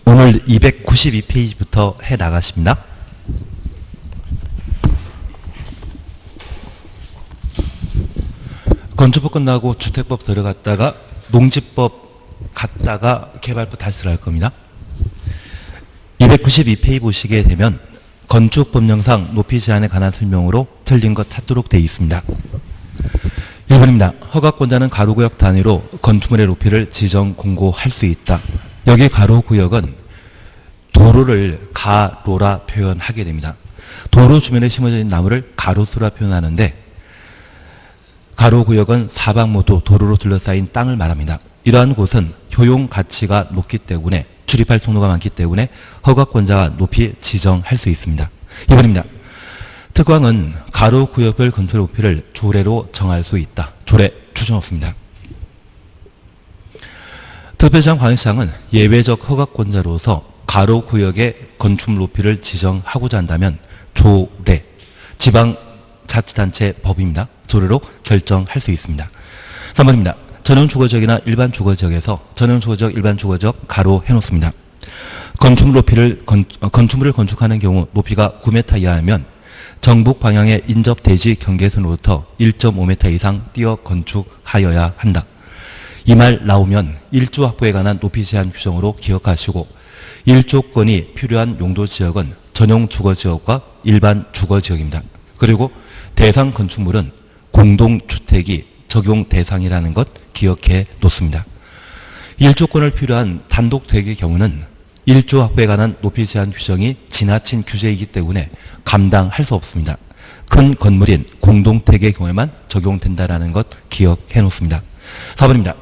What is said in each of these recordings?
오늘 292페이지부터 해 나가십니다. 건축법 끝나고 주택법 들어갔다가 농지법 갔다가 개발법 다시 들어갈 겁니다. 292페이지 보시게 되면 건축법령상 높이 제한에 관한 설명으로 틀린 것 찾도록 되어 있습니다. 1번입니다. 허가권자는 가로구역 단위로 건축물의 높이를 지정 공고할 수 있다. 여기 가로구역은 도로를 가로라 표현하게 됩니다. 도로 주변에 심어져 있는 나무를 가로수라 표현하는데 가로구역은 사방 모두 도로로 둘러싸인 땅을 말합니다. 이러한 곳은 효용 가치가 높기 때문에 출입할 통로가 많기 때문에 허가권자가 높이 지정할 수 있습니다. 2번입니다. 특광은 가로구역별 건축 높이를 조례로 정할 수 있다. 조례 추정 없습니다. 특별시장 광역시장은 예외적 허가권자로서 가로구역의 건축물 높이를 지정하고자 한다면 조례, 지방자치단체 법입니다. 조례로 결정할 수 있습니다. 3번입니다. 전용주거지역이나 일반 주거지역에서 전용주거지역, 일반 주거지역 가로 해놓습니다. 건축물을 건축하는 경우 높이가 9m 이하면 정북 방향의 인접 대지 경계선으로부터 1.5m 이상 띄어 건축하여야 한다. 이 말 나오면 1조 확보에 관한 높이 제한 규정으로 기억하시고 1조권이 필요한 용도지역은 전용주거지역과 일반 주거지역입니다. 그리고 대상 건축물은 공동주택이 적용 대상이라는 것 기억해 놓습니다. 1조권을 필요한 단독택의 경우는 1조 확보에 관한 높이 제한 규정이 지나친 규제이기 때문에 감당할 수 없습니다. 큰 건물인 공동택의 경우에만 적용된다는 것 기억해 놓습니다. 4번입니다.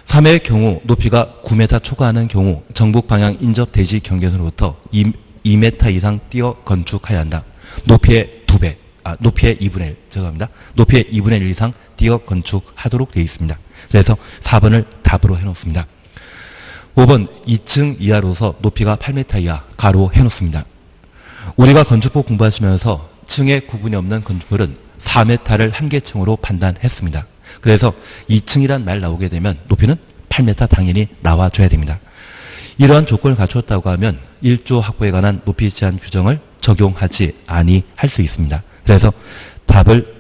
3회의 경우 높이가 9m 초과하는 경우 정북 방향 인접 대지 경계선으로부터 2m 이상 띄어 건축해야 한다. 높이의 2배. 높이의 2분의 1, 죄송합니다. 높이의 2분의 1 이상 띄어 건축하도록 되어 있습니다. 그래서 4번을 답으로 해놓습니다. 5번 2층 이하로서 높이가 8m 이하 가로 해놓습니다. 우리가 건축법 공부하시면서 층의 구분이 없는 건축물은 4m를 한계층으로 판단했습니다. 그래서 2층이란 말 나오게 되면 높이는 8m 당연히 나와줘야 됩니다. 이러한 조건을 갖추었다고 하면 1조 확보에 관한 높이 제한 규정을 적용하지 아니할 수 있습니다. 그래서 답을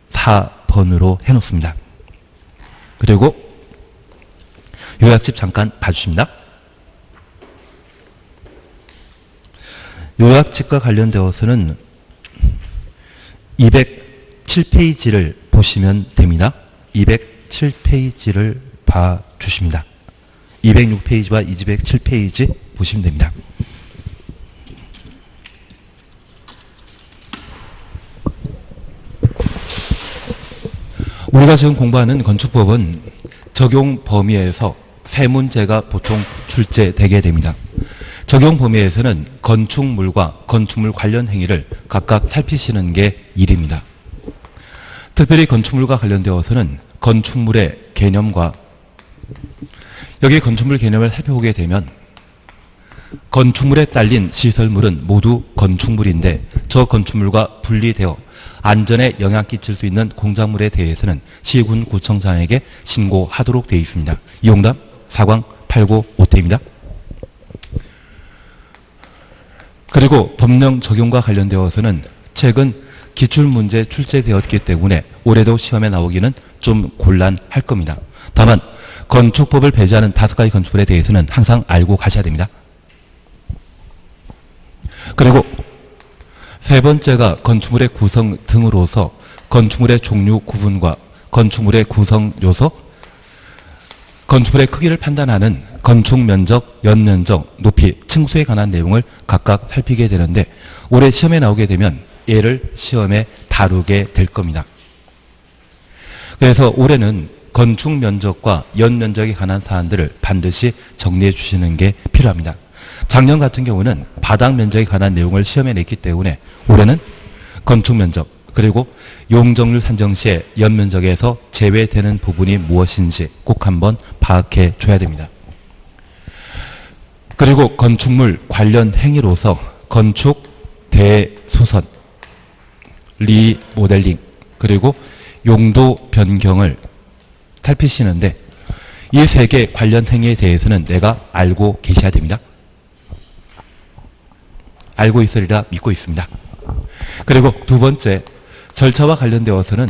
4번으로 해놓습니다. 그리고 요약집 잠깐 봐주십니다. 요약집과 관련되어서는 207페이지를 보시면 됩니다. 207페이지를 봐주십니다. 206페이지와 207페이지 보시면 됩니다. 우리가 지금 공부하는 건축법은 적용 범위에서 세 문제가 보통 출제되게 됩니다. 적용 범위에서는 건축물과 건축물 관련 행위를 각각 살피시는 게 일입니다. 특별히 건축물과 관련되어서는 건축물의 개념과 여기 건축물 개념을 살펴보게 되면 건축물에 딸린 시설물은 모두 건축물인데 저 건축물과 분리되어 안전에 영향 끼칠 수 있는 공작물에 대해서는 시군 구청장에게 신고하도록 되어 있습니다. 이용답 4광 8고 5태입니다. 그리고 법령 적용과 관련되어서는 최근 기출문제 출제되었기 때문에 올해도 시험에 나오기는 좀 곤란할 겁니다. 다만 건축법을 배제하는 5가지 건축물에 대해서는 항상 알고 가셔야 됩니다. 그리고 세 번째가 건축물의 구성 등으로서 건축물의 종류 구분과 건축물의 구성 요소, 건축물의 크기를 판단하는 건축면적, 연면적, 높이, 층수에 관한 내용을 각각 살피게 되는데 올해 시험에 나오게 되면 얘를 시험에 다루게 될 겁니다. 그래서 올해는 건축면적과 연면적에 관한 사안들을 반드시 정리해 주시는 게 필요합니다. 작년 같은 경우는 바닥 면적에 관한 내용을 시험에 냈기 때문에 올해는 건축면적 그리고 용적률 산정 시에 연면적에서 제외되는 부분이 무엇인지 꼭 한번 파악해 줘야 됩니다. 그리고 건축물 관련 행위로서 건축 대수선, 리모델링 그리고 용도 변경을 살피시는데 이 세 개 관련 행위에 대해서는 내가 알고 계셔야 됩니다. 알고 있으리라 믿고 있습니다. 그리고 두 번째, 절차와 관련되어서는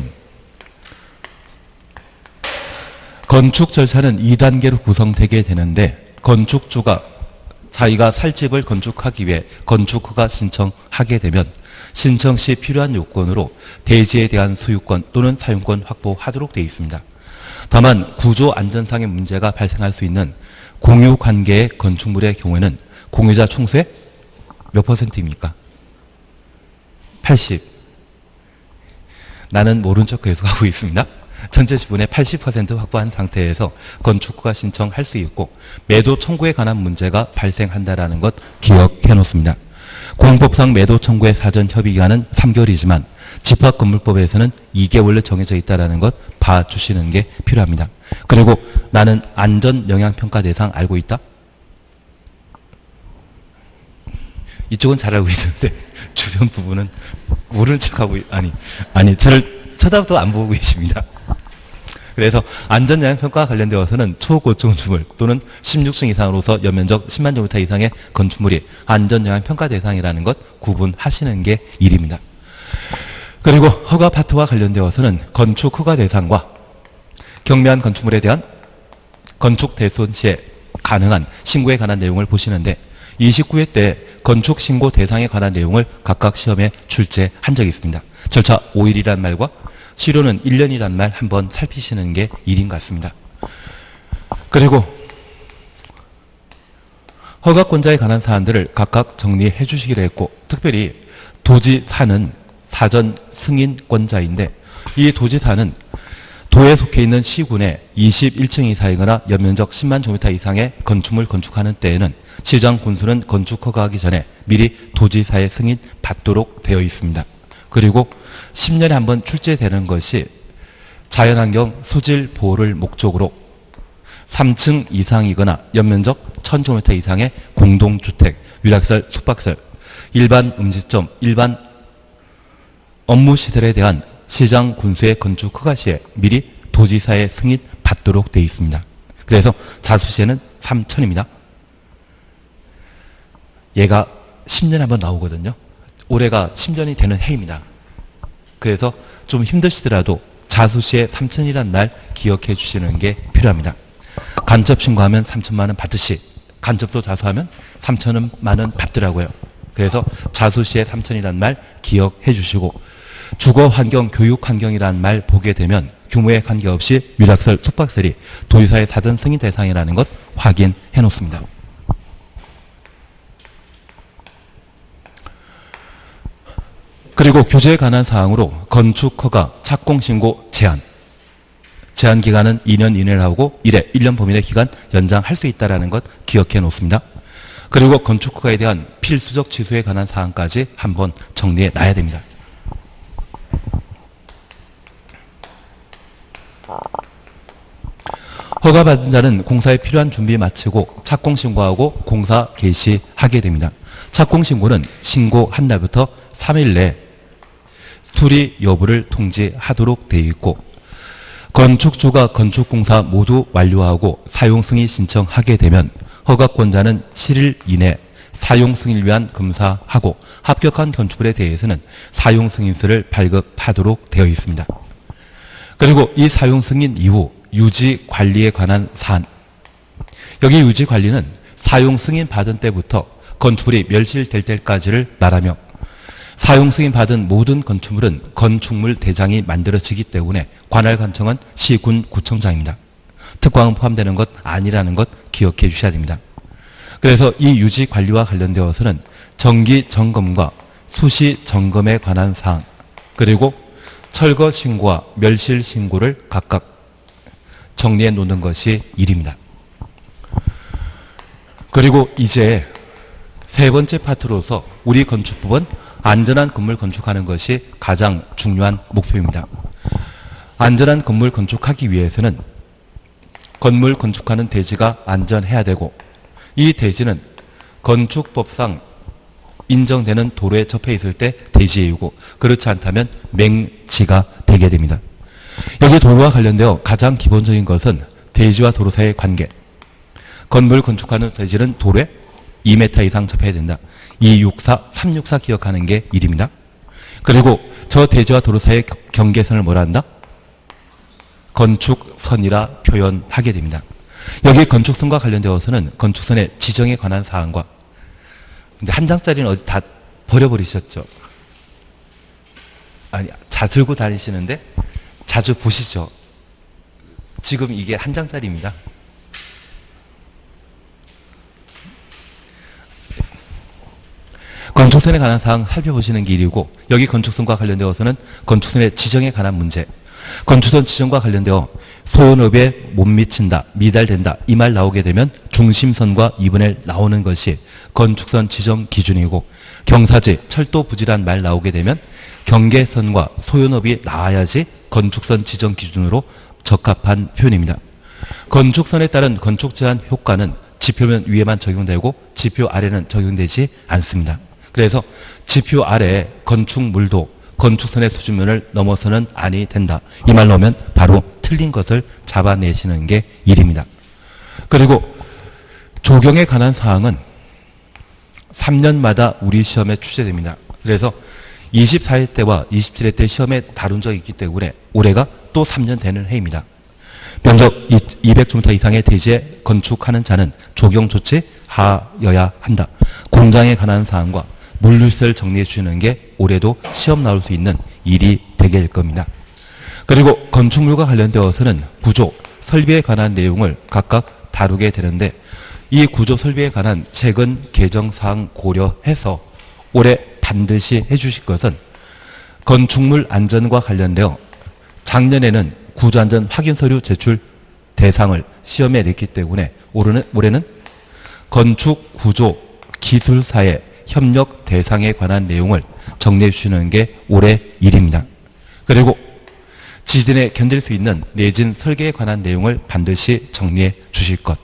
건축 절차는 2단계로 구성되게 되는데 건축주가 자기가 살 집을 건축하기 위해 건축허가 신청하게 되면 신청 시 필요한 요건으로 대지에 대한 소유권 또는 사용권 확보하도록 되어 있습니다. 다만 구조 안전상의 문제가 발생할 수 있는 공유관계의 건축물의 경우에는 공유자 총수의 몇 %입니까? 80. 나는 모른 척 계속하고 있습니다. 전체 지분의 80% 확보한 상태에서 건축허가 신청할 수 있고 매도 청구에 관한 문제가 발생한다는 것 기억해 놓습니다. 공항법상 매도 청구의 사전 협의기간은 3개월이지만 집합건물법에서는 2개월로 정해져 있다는 것 봐주시는 게 필요합니다. 그리고 나는 안전영향평가 대상 알고 있다? 이쪽은 잘 알고 있는데 주변 부분은 모르는 척하고 아니 저를 쳐다도 안 보고 계십니다. 그래서 안전영향평가와 관련되어서는 초고층주물 또는 16층 이상으로서 연면적 10만 제곱미터 이상의 건축물이 안전영향평가 대상이라는 것 구분하시는 게 일입니다. 그리고 허가 파트와 관련되어서는 건축 허가 대상과 경매한 건축물에 대한 건축 대손 시에 가능한 신고에 관한 내용을 보시는데 29회 때 건축 신고 대상에 관한 내용을 각각 시험에 출제한 적이 있습니다. 절차 5일이란 말과 실효는 1년이란 말 한번 살피시는 게 일인 것 같습니다. 그리고 허가권자에 관한 사안들을 각각 정리해 주시기로 했고 특별히 도지사는 사전 승인권자인데 이 도지사는 도에 속해 있는 시군에 21층 이상이거나 연면적 10만 제곱미터 이상의 건축물 건축하는 때에는 시장 군수는 건축 허가하기 전에 미리 도지사의 승인 받도록 되어 있습니다. 그리고 10년에 한 번 출제되는 것이 자연환경 수질 보호를 목적으로 3층 이상이거나 연면적 1000제곱미터 이상의 공동주택, 위락시설, 숙박시설, 일반 음식점, 일반 업무시설에 대한 시장 군수의 건축 허가 시에 미리 도지사의 승인 받도록 되어 있습니다. 그래서 자수시에는 3000입니다. 얘가 10년에 한 번 나오거든요. 올해가 10년이 되는 해입니다. 그래서 좀 힘드시더라도 자수시에 3000이란 날 기억해 주시는 게 필요합니다. 간접 신고하면 3000만 원 받듯이 간접도 자수하면 3000만 원 받더라고요. 그래서 자수시에 3000이란 말 기억해 주시고 주거환경, 교육환경이라는 말 보게 되면 규모에 관계없이 위락시설, 숙박시설이 도지사의 사전 승인 대상이라는 것 확인해 놓습니다. 그리고 규제에 관한 사항으로 건축허가, 착공신고, 제한 기간은 2년 이내를 하고 1년 범위 내 기간 연장할 수 있다는 것 기억해 놓습니다. 그리고 건축허가에 대한 필수적 취소에 관한 사항까지 한번 정리해 놔야 됩니다. 허가받은 자는 공사에 필요한 준비 마치고 착공신고하고 공사 개시하게 됩니다. 착공신고는 신고한 날부터 3일 내에 수리 여부를 통지하도록 되어 있고 건축주가 건축공사 모두 완료하고 사용승인 신청하게 되면 허가권자는 7일 이내 사용승인을 위한 검사하고 합격한 건축물에 대해서는 사용승인서를 발급하도록 되어 있습니다. 그리고 이 사용승인 이후 유지관리에 관한 사안, 여기 유지관리는 사용승인 받은 때부터 건축물이 멸실될 때까지를 말하며 사용승인 받은 모든 건축물은 건축물 대장이 만들어지기 때문에 관할관청은 시군 구청장입니다. 특광은 포함되는 것 아니라는 것 기억해 주셔야 됩니다. 그래서 이 유지관리와 관련되어서는 정기점검과 수시점검에 관한 사항 그리고 철거신고와 멸실신고를 각각 정리해 놓는 것이 일입니다. 그리고 이제 세 번째 파트로서 우리 건축법은 안전한 건물 건축하는 것이 가장 중요한 목표입니다. 안전한 건물 건축하기 위해서는 건물 건축하는 대지가 안전해야 되고 이 대지는 건축법상 인정되는 도로에 접해 있을 때 대지이고 그렇지 않다면 맹지가 되게 됩니다. 여기 도로와 관련되어 가장 기본적인 것은 대지와 도로 사이의 관계. 건물 건축하는 대지는 도로에 2m 이상 접해야 된다. 264, 364 기억하는 게 1입니다. 그리고 저 대지와 도로 사이의 경계선을 뭐라 한다? 건축선이라 표현하게 됩니다. 여기 건축선과 관련되어서는 건축선의 지정에 관한 사항과, 근데 한 장짜리는 어디 다 버려버리셨죠? 아니, 자 들고 다니시는데 자주 보시죠. 지금 이게 한 장짜리입니다. 건축선에 관한 사항 살펴보시는 게 1이고, 여기 건축선과 관련되어서는 건축선의 지정에 관한 문제, 건축선 지정과 관련되어 소연업에 못 미친다, 미달된다 이 말 나오게 되면 중심선과 2분의 1 나오는 것이 건축선 지정 기준이고, 경사지, 철도 부지란 말 나오게 되면 경계선과 소연업이 나와야지 건축선 지정 기준으로 적합한 표현입니다. 건축선에 따른 건축 제한 효과는 지표면 위에만 적용되고 지표 아래는 적용되지 않습니다. 그래서 지표 아래 건축물도 건축선의 수준면을 넘어서는 아니 된다. 이 말 넣으면 바로 틀린 것을 잡아내시는 게 1입니다. 그리고 조경에 관한 사항은 3년마다 우리 시험에 출제됩니다. 그래서 24회 때와 27회 때 시험에 다룬 적이 있기 때문에 올해가 또 3년 되는 해입니다. 면적 200제곱미터 이상의 대지에 건축하는 자는 조경 조치하여야 한다. 공장에 관한 사항과 물류시설 정리해 주시는 게 올해도 시험 나올 수 있는 일이 되게 될 겁니다. 그리고 건축물과 관련되어서는 구조, 설비에 관한 내용을 각각 다루게 되는데, 이 구조 설비에 관한 최근 개정 사항 고려해서 올해 반드시 해주실 것은 건축물 안전과 관련되어 작년에는 구조안전 확인 서류 제출 대상을 시험에 냈기 때문에 올해는 건축 구조 기술사의 협력 대상에 관한 내용을 정리해 주시는 게 올해 일입니다. 그리고 지진에 견딜 수 있는 내진 설계에 관한 내용을 반드시 정리해 주실 것.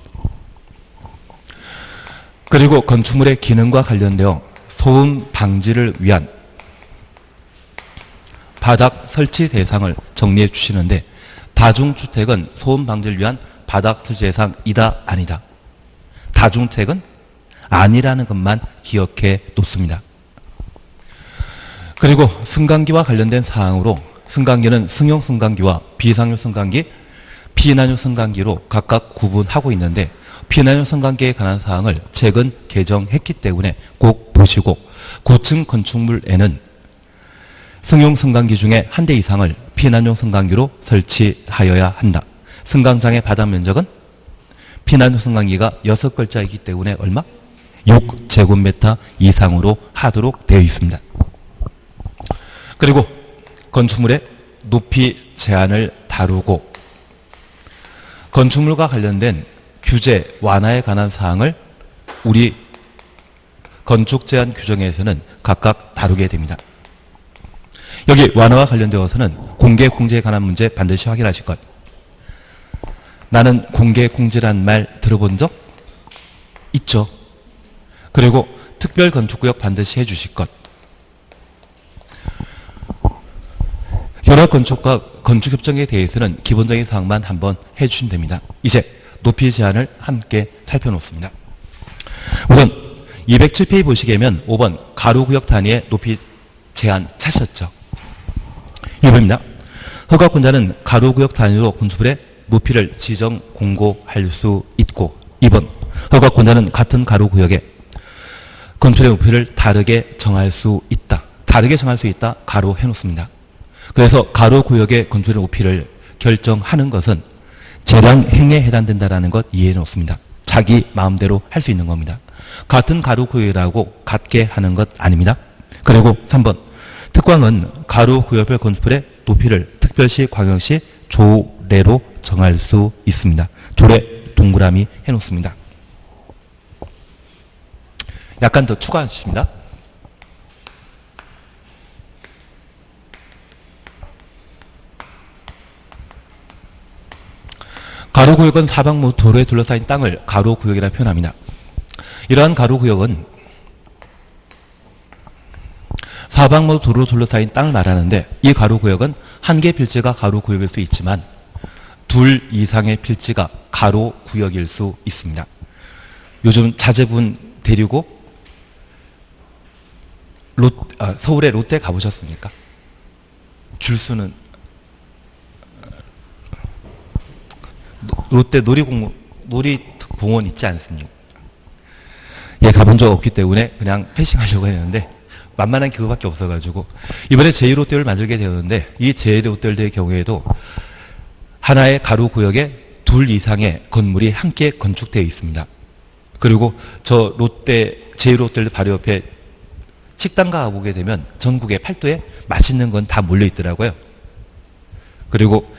그리고 건축물의 기능과 관련되어 소음 방지를 위한 바닥 설치 대상을 정리해 주시는데, 다중주택은 소음 방지를 위한 바닥 설치 대상이다 아니다? 다중주택은 아니라는 것만 기억해 놓습니다. 그리고 승강기와 관련된 사항으로 승강기는 승용 승강기와 비상용 승강기, 피난용 승강기로 각각 구분하고 있는데, 피난용 승강기에 관한 사항을 최근 개정했기 때문에 꼭 보시고, 고층 건축물에는 승용 승강기 중에 한 대 이상을 피난용 승강기로 설치하여야 한다. 승강장의 바닥 면적은 피난용 승강기가 6글자이기 때문에 얼마? 6제곱미터 이상으로 하도록 되어 있습니다. 그리고 건축물의 높이 제한을 다루고 건축물과 관련된 규제 완화에 관한 사항을 우리 건축 제한 규정에서는 각각 다루게 됩니다. 여기 완화와 관련되어서는 공개 공제에 관한 문제 반드시 확인하실 것. 나는 공개 공제란 말 들어본 적 있죠. 그리고 특별 건축구역 반드시 해주실 것. 연합건축과 건축협정에 대해서는 기본적인 사항만 한번 해주시면 됩니다. 이제 높이 제한을 함께 살펴놓습니다. 우선 207페이지 보시게면 5번 가로구역 단위의 높이 제한 찾으셨죠? 1번입니다. 허가권자는 가로구역 단위로 건축물의 높이를 지정 공고할 수 있고, 2번 허가권자는 같은 가로구역에 건축물의 높이를 다르게 정할 수 있다. 다르게 정할 수 있다. 가로 해놓습니다. 그래서 가로구역의 건축물의 높이를 결정하는 것은 재량 행위에 해당된다는 것 이해해 놓습니다. 자기 마음대로 할 수 있는 겁니다. 같은 가로구역이라고 같게 하는 것 아닙니다. 그리고 3번 특광은 가로구역별 건축물의 높이를 특별시, 광역시, 조례로 정할 수 있습니다. 조례 동그라미 해놓습니다. 약간 더 추가하십니다. 가로구역은 사방모 도로에 둘러싸인 땅을 가로구역이라 표현합니다. 이러한 가로구역은 사방모 도로로 둘러싸인 땅을 말하는데, 이 가로구역은 한 개 필지가 가로구역일 수 있지만 둘 이상의 필지가 가로구역일 수 있습니다. 요즘 자제분 데리고 서울의 롯데 가보셨습니까? 줄 서는 롯데 놀이공원 있지 않습니까? 예, 가본 적 없기 때문에 그냥 패싱하려고 했는데 만만한 기회밖에 없어가지고 이번에 제2롯데를 만들게 되었는데 이 제2롯데의 경우에도 하나의 가로 구역에 둘 이상의 건물이 함께 건축되어 있습니다. 그리고 저 제2롯데 바로 옆에 식당 가보게 되면 전국의 팔도에 맛있는 건 다 몰려 있더라고요. 그리고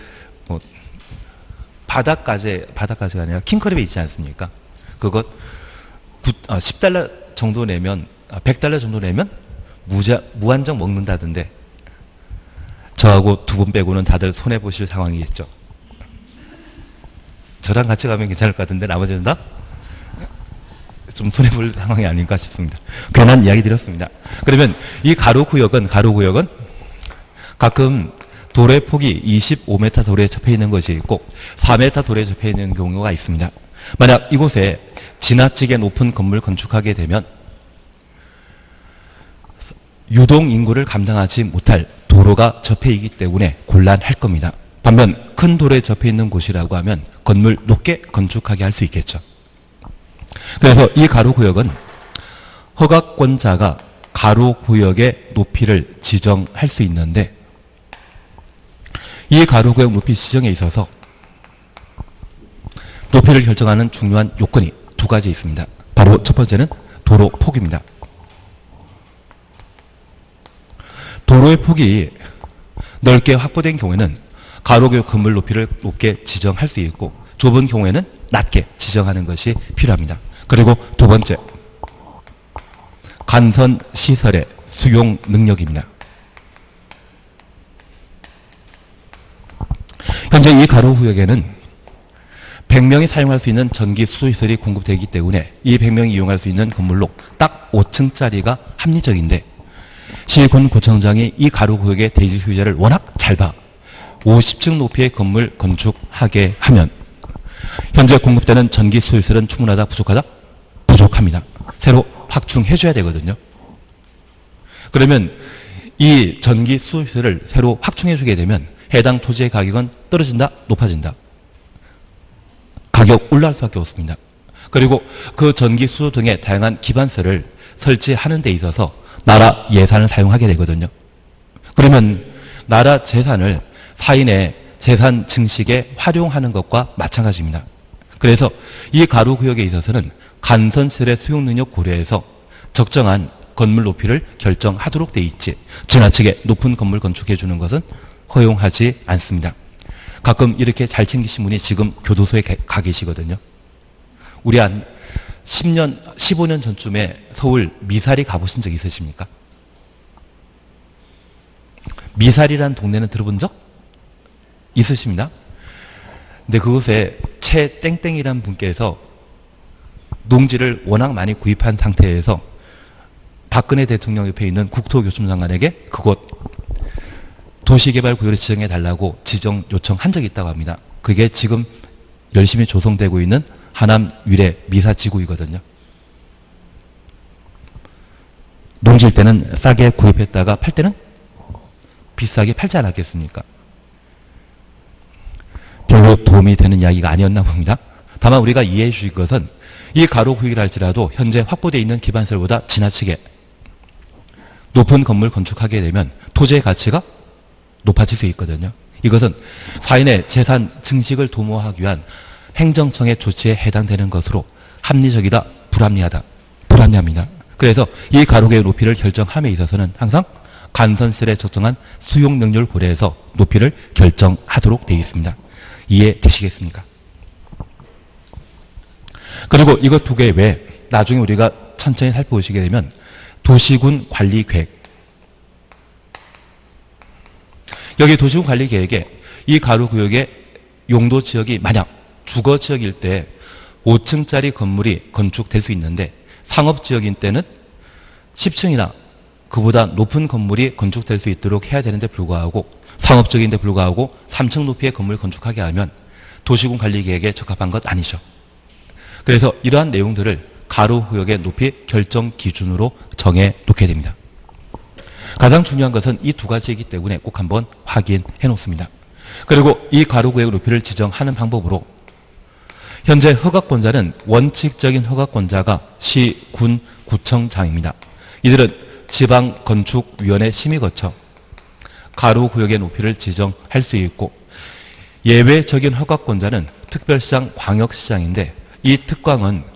바닷가재가 아니라 킹크랩이 있지 않습니까? 그것 10달러 정도 내면 100달러 정도 내면 무한정 먹는다던데 저하고 두 분 빼고는 다들 손해보실 상황이겠죠. 저랑 같이 가면 괜찮을 것 같은데 나머지는 다 좀 손해볼 상황이 아닌가 싶습니다. 괜한 이야기 드렸습니다. 그러면 이 가로구역은 가끔 도로의 폭이 25m 도로에 접해 있는 것이 있고 4m 도로에 접해 있는 경우가 있습니다. 만약 이곳에 지나치게 높은 건물 건축하게 되면 유동 인구를 감당하지 못할 도로가 접해 있기 때문에 곤란할 겁니다. 반면 큰 도로에 접해 있는 곳이라고 하면 건물 높게 건축하게 할 수 있겠죠. 그래서 이 가로구역은 허가권자가 가로구역의 높이를 지정할 수 있는데 이 가로구역 높이 지정에 있어서 높이를 결정하는 중요한 요건이 두 가지 있습니다. 바로 첫 번째는 도로 폭입니다. 도로의 폭이 넓게 확보된 경우에는 가로구역 건물 높이를 높게 지정할 수 있고 좁은 경우에는 낮게 지정하는 것이 필요합니다. 그리고 두 번째, 간선 시설의 수용 능력입니다. 현재 이 가로구역에는 100명이 사용할 수 있는 전기 수소시설이 공급되기 때문에 이 100명이 이용할 수 있는 건물로 딱 5층짜리가 합리적인데 시군구청장이 이 가로구역의 대지 소유자를 워낙 잘 봐 50층 높이의 건물 건축하게 하면 현재 공급되는 전기 수소시설은 충분하다, 부족하다? 부족합니다. 새로 확충해줘야 되거든요. 그러면 이 전기 수소시설을 새로 확충해주게 되면 해당 토지의 가격은 떨어진다, 높아진다? 가격 올라갈 수밖에 없습니다. 그리고 그 전기 수소 등의 다양한 기반설을 설치하는 데 있어서 나라 예산을 사용하게 되거든요. 그러면 나라 재산을 사인의 재산 증식에 활용하는 것과 마찬가지입니다. 그래서 이 가로구역에 있어서는 간선시설의 수용 능력 고려해서 적정한 건물 높이를 결정하도록 돼 있지 지나치게 높은 건물 건축해 주는 것은 허용하지 않습니다. 가끔 이렇게 잘 챙기신 분이 지금 교도소에 가 계시거든요. 우리 한 10년, 15년 전쯤에 서울 미사리 가보신 적 있으십니까? 미사리라는 동네는 들어본 적 있으십니다. 근데 그곳에 최땡땡이라는 분께서 농지를 워낙 많이 구입한 상태에서 박근혜 대통령 옆에 있는 국토교통부 장관에게 그곳 도시개발구역을 지정해 달라고 지정 요청한 적이 있다고 합니다. 그게 지금 열심히 조성되고 있는 하남 위례 미사지구이거든요. 농지일 때는 싸게 구입했다가 팔 때는 비싸게 팔지 않았겠습니까? 별로 도움이 되는 이야기가 아니었나 봅니다. 다만 우리가 이해해 주실 것은 이 가로구역이라 할지라도 현재 확보되어 있는 기반설보다 지나치게 높은 건물 건축하게 되면 토지의 가치가 높아질 수 있거든요. 이것은 사인의 재산 증식을 도모하기 위한 행정청의 조치에 해당되는 것으로 합리적이다, 불합리합니다. 그래서 이 가로구역의 높이를 결정함에 있어서는 항상 간선시설의 적정한 수용 능력을 고려해서 높이를 결정하도록 되어 있습니다. 이해되시겠습니까? 그리고 이것 두 개 외에 나중에 우리가 천천히 살펴보시게 되면 도시군 관리 계획. 여기 도시군 관리 계획에 이 가로구역의 용도 지역이 만약 주거 지역일 때 5층짜리 건물이 건축될 수 있는데 상업 지역인 때는 10층이나 그보다 높은 건물이 건축될 수 있도록 해야 되는데 불구하고 상업적인데 불구하고 3층 높이의 건물을 건축하게 하면 도시군 관리 계획에 적합한 것 아니죠. 그래서 이러한 내용들을 가로구역의 높이 결정 기준으로 정해 놓게 됩니다. 가장 중요한 것은 이 두 가지이기 때문에 꼭 한번 확인해 놓습니다. 그리고 이 가로구역 높이를 지정하는 방법으로 현재 허가권자는 원칙적인 허가권자가 시, 군, 구청장입니다. 이들은 지방건축위원회 심의 거쳐 가로구역의 높이를 지정할 수 있고 예외적인 허가권자는 특별시장, 광역시장인데 이 특광은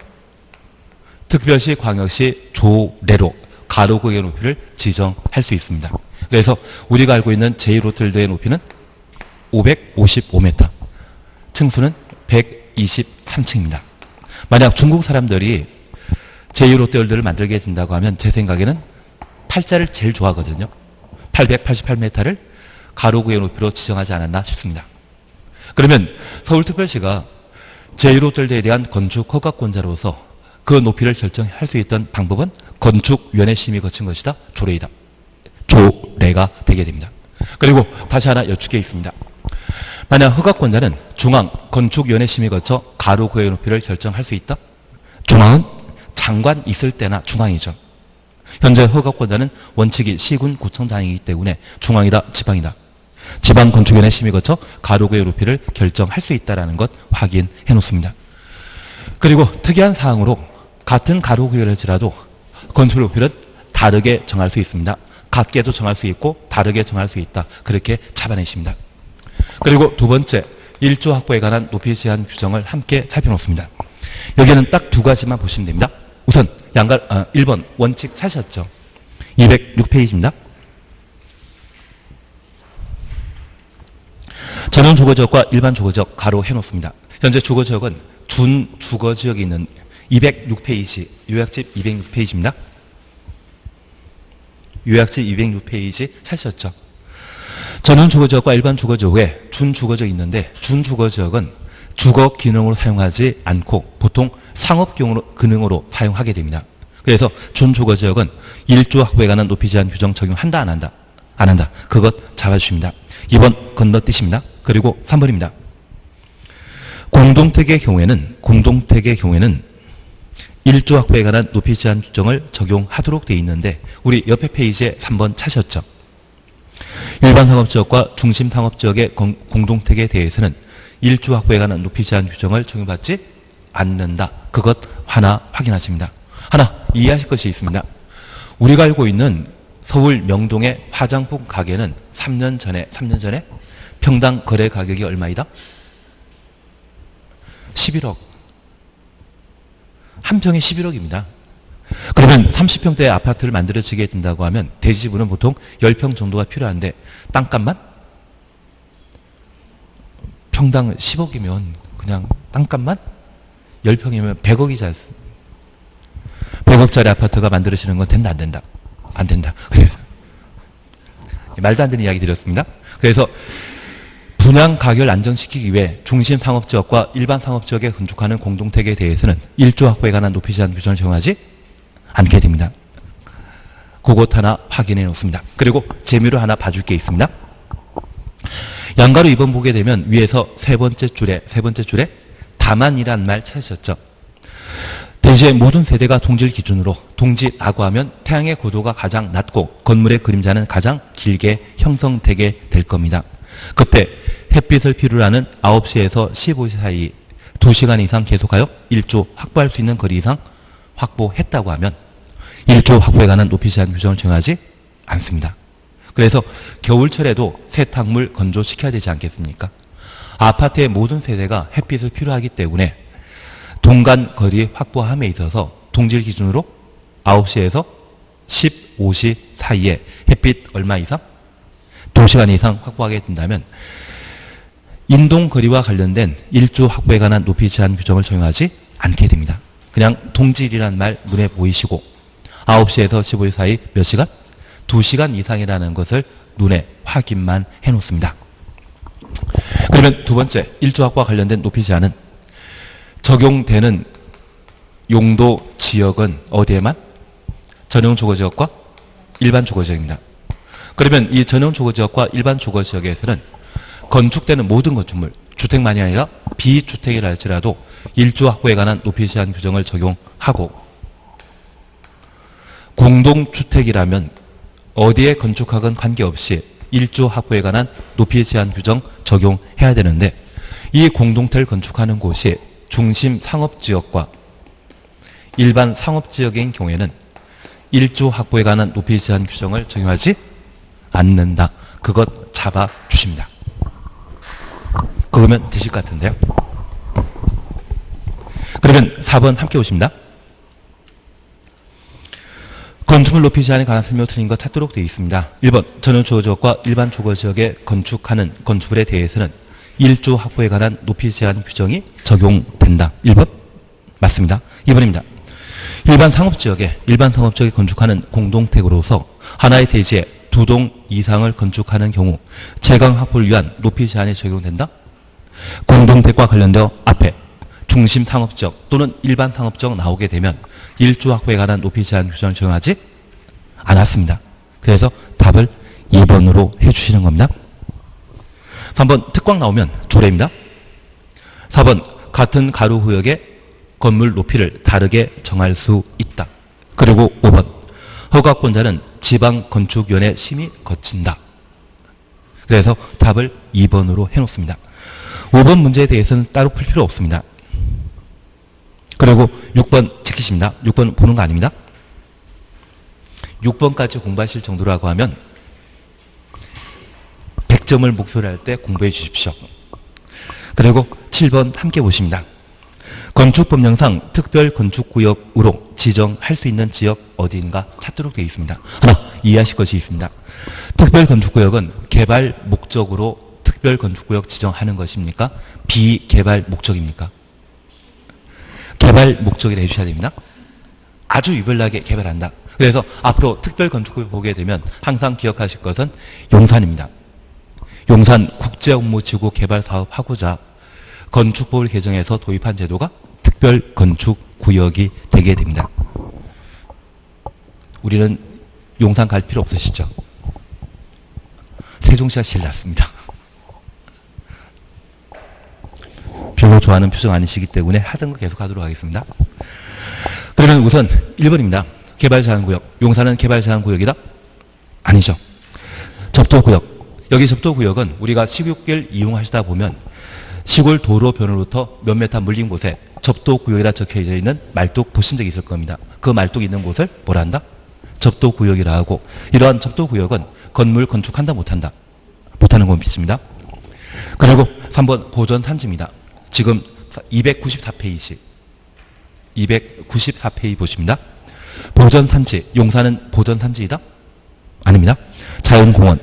특별시, 광역시 조례로 가로구역의 높이를 지정할 수 있습니다. 그래서 우리가 알고 있는 제1호텔의 높이는 555m, 층수는 123층입니다. 만약 중국 사람들이 제1호텔들을 만들게 된다고 하면 제 생각에는 8자를 제일 좋아하거든요. 888m를 가로구역 높이로 지정하지 않았나 싶습니다. 그러면 서울특별시가 제1호텔에 대한 건축 허가권자로서 그 높이를 결정할 수 있던 방법은 건축위원회 심의 거친 것이다. 조례이다. 조례가 되게 됩니다. 그리고 다시 하나 여쭙게 있습니다. 만약 허가권자는 중앙 건축위원회 심의 거쳐 가로구역 높이를 결정할 수 있다? 중앙은 장관 있을 때나 중앙이죠. 현재 허가권자는 원칙이 시군 구청장이기 때문에 중앙이다, 지방이다. 지방건축위원회 심의 거쳐 가로구역 높이를 결정할 수 있다는 것 확인해 놓습니다. 그리고 특이한 사항으로 같은 가로구역일지라도 건축 높이를 다르게 정할 수 있습니다. 같게도 정할 수 있고 다르게 정할 수 있다. 그렇게 잡아내십니다. 그리고 두 번째, 1조 확보에 관한 높이 제한 규정을 함께 살펴놓습니다. 여기는 딱 두 가지만 보시면 됩니다. 우선 1번 원칙 찾으셨죠? 206페이지입니다. 전용 주거지역과 일반 주거지역 가로 해놓습니다. 현재 주거지역은 준주거지역이 있는 206페이지, 요약집 206페이지입니다. 요약집 206페이지 찾으셨죠? 전용 주거지역과 일반 주거지역에 준주거지역이 있는데 준주거지역은 주거 기능으로 사용하지 않고 보통 상업 기능으로 사용하게 됩니다. 그래서 준주거지역은 1조 확보에 관한 높이 제한 규정 적용한다, 안 한다? 안 한다. 그것 잡아주십니다. 2번 건너뛰십니다. 그리고 3번입니다. 공동택의 경우에는 1조 확보에 관한 높이 제한 규정을 적용하도록 되어 있는데 우리 옆에 페이지에 3번 찾으셨죠? 일반 상업지역과 중심 상업지역의 공동택에 대해서는 1조 확보에 관한 높이 제한 규정을 적용받지 않는다. 그것 하나 확인하십니다. 하나 이해하실 것이 있습니다. 우리가 알고 있는 서울 명동의 화장품 가게는 3년 전에 평당 거래 가격이 얼마이다? 11억. 한 평에 11억입니다. 그러면 30평대의 아파트를 만들어지게 된다고 하면 대지부는 보통 10평 정도가 필요한데 땅값만? 평당 10억이면 그냥 땅값만? 10평이면 100억이지 않습니까? 100억짜리 아파트가 만들어지는 건 된다, 안 된다? 안 된다. 그래서 말도 안 되는 이야기 드렸습니다. 그래서 분양 가격을 안정시키기 위해 중심 상업지역과 일반 상업지역에 건축하는 공동택에 대해서는 1조 확보에 관한 높이 제한 규정을 적용하지 않게 됩니다. 그것 하나 확인해 놓습니다. 그리고 재미로 하나 봐줄 게 있습니다. 양가로 2번 보게 되면 위에서 세 번째 줄에 다만이란 말 찾으셨죠? 대지의 모든 세대가 동질 기준으로 동지라고 하면 태양의 고도가 가장 낮고 건물의 그림자는 가장 길게 형성되게 될 겁니다. 그때 햇빛을 필요로 하는 9시에서 15시 사이 2시간 이상 계속하여 1조 확보할 수 있는 거리 이상 확보했다고 하면 1조 확보에 관한 높이 제한 규정을 정하지 않습니다. 그래서 겨울철에도 세탁물 건조시켜야 되지 않겠습니까? 아파트의 모든 세대가 햇빛을 필요하기 때문에 동간 거리 확보함에 있어서 동질 기준으로 9시에서 15시 사이에 햇빛 얼마 이상? 2시간 이상 확보하게 된다면 인동거리와 관련된 1조 확보에 관한 높이 제한 규정을 적용하지 않게 됩니다. 그냥 동질이란 말 눈에 보이시고 9시에서 15시 사이 몇 시간? 2시간 이상이라는 것을 눈에 확인만 해놓습니다. 그러면 두 번째 1조 확보와 관련된 높이 제한은 적용되는 용도 지역은 어디에만? 전용 주거지역과 일반 주거지역입니다. 그러면 이 전용 주거지역과 일반 주거지역에서는 건축되는 모든 건축물, 주택만이 아니라 비주택이라 할지라도 1조 확보에 관한 높이 제한 규정을 적용하고 공동주택이라면 어디에 건축하건 관계없이 1조 확보에 관한 높이 제한 규정 적용해야 되는데 이 공동택을 건축하는 곳이 중심 상업지역과 일반 상업지역인 경우에는 1조 확보에 관한 높이 제한 규정을 적용하지 않는다. 그것 잡아주십니다. 그거면 되실 것 같은데요. 그러면 4번 함께 보십니다. 건축물 높이 제한에 관한 설명을 틀린 것 찾도록 되어 있습니다. 1번 전용 주거지역과 일반 주거지역에 건축하는 건축물에 대해서는 1조 확보에 관한 높이 제한 규정이 적용된다. 1번 맞습니다. 2번입니다. 일반 상업지역에 건축하는 공동택으로서 하나의 대지에 2동 이상을 건축하는 경우 채광 확보를 위한 높이 제한이 적용된다. 공동택과 관련되어 앞에 중심 상업지역 또는 일반 상업지역 나오게 되면 1조 확보에 관한 높이 제한 규정을 적용하지 않았습니다. 그래서 답을 2번으로 해주시는 겁니다. 3번 특광 나오면 조례입니다. 4번 같은 가로구역의 건물 높이를 다르게 정할 수 있다. 그리고 5번 허가권자는 지방건축위원회 심의 거친다. 그래서 답을 2번으로 해놓습니다. 5번 문제에 대해서는 따로 풀 필요 없습니다. 그리고 6번 지키십니다. 6번 보는 거 아닙니다. 6번까지 공부하실 정도라고 하면 100점을 목표로 할 때 공부해 주십시오. 그리고 7번 함께 보십니다. 건축법령상 특별건축구역으로 지정할 수 있는 지역 어디인가 찾도록 되어 있습니다. 하나, 이해하실 것이 있습니다. 특별건축구역은 개발 목적으로 특별건축구역 지정하는 것입니까? 비개발 목적입니까? 개발 목적이라 해주셔야 됩니다. 아주 유별나게 개발한다. 그래서 앞으로 특별건축구역 보게 되면 항상 기억하실 것은 용산입니다. 용산 국제업무지구 개발사업하고자 건축법을 개정해서 도입한 제도가 특별건축구역이 되게 됩니다. 우리는 용산 갈 필요 없으시죠? 세종시가 제일 낫습니다. 별로 좋아하는 표정 아니시기 때문에 하던 거 계속 하도록 하겠습니다. 그러면 우선 1번입니다. 개발제한구역. 용산은 개발제한구역이다? 아니죠. 접도구역. 여기 접도구역은 우리가 시국길 이용하시다 보면 시골 도로 변으로부터 몇 메타 물린 곳에 접도구역이라 적혀져 있는 말뚝 보신 적이 있을 겁니다. 그 말뚝 있는 곳을 뭐라 한다? 접도구역이라 하고 이러한 접도구역은 건물 건축한다 못한다? 못하는 건 믿습니다. 그리고 3번 보전산지입니다. 지금 294페이지 294페이지 보십니다. 보전산지, 용산은 보전산지이다? 아닙니다. 자연공원.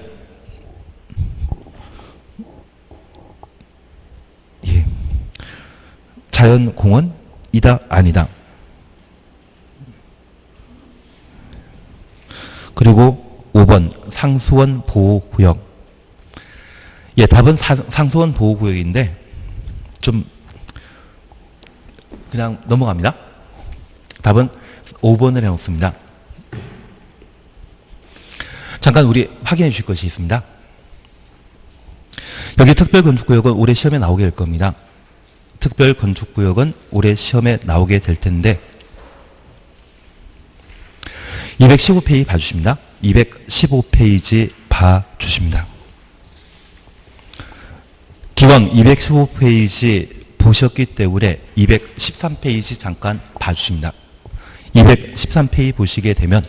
예. 자연공원이다? 아니다. 그리고 5번 상수원 보호구역. 예, 답은 상수원 보호구역인데 좀 그냥 넘어갑니다. 답은 5번을 해놓습니다. 잠깐 우리 확인해 주실 것이 있습니다. 여기 특별건축구역은 올해 시험에 나오게 될 겁니다. 특별건축구역은 올해 시험에 나오게 될 텐데 215페이지 봐주십니다. 215페이지 봐주십니다. 기왕 215페이지 보셨기 때문에 213페이지 잠깐 봐주십니다. 213페이지 보시게 되면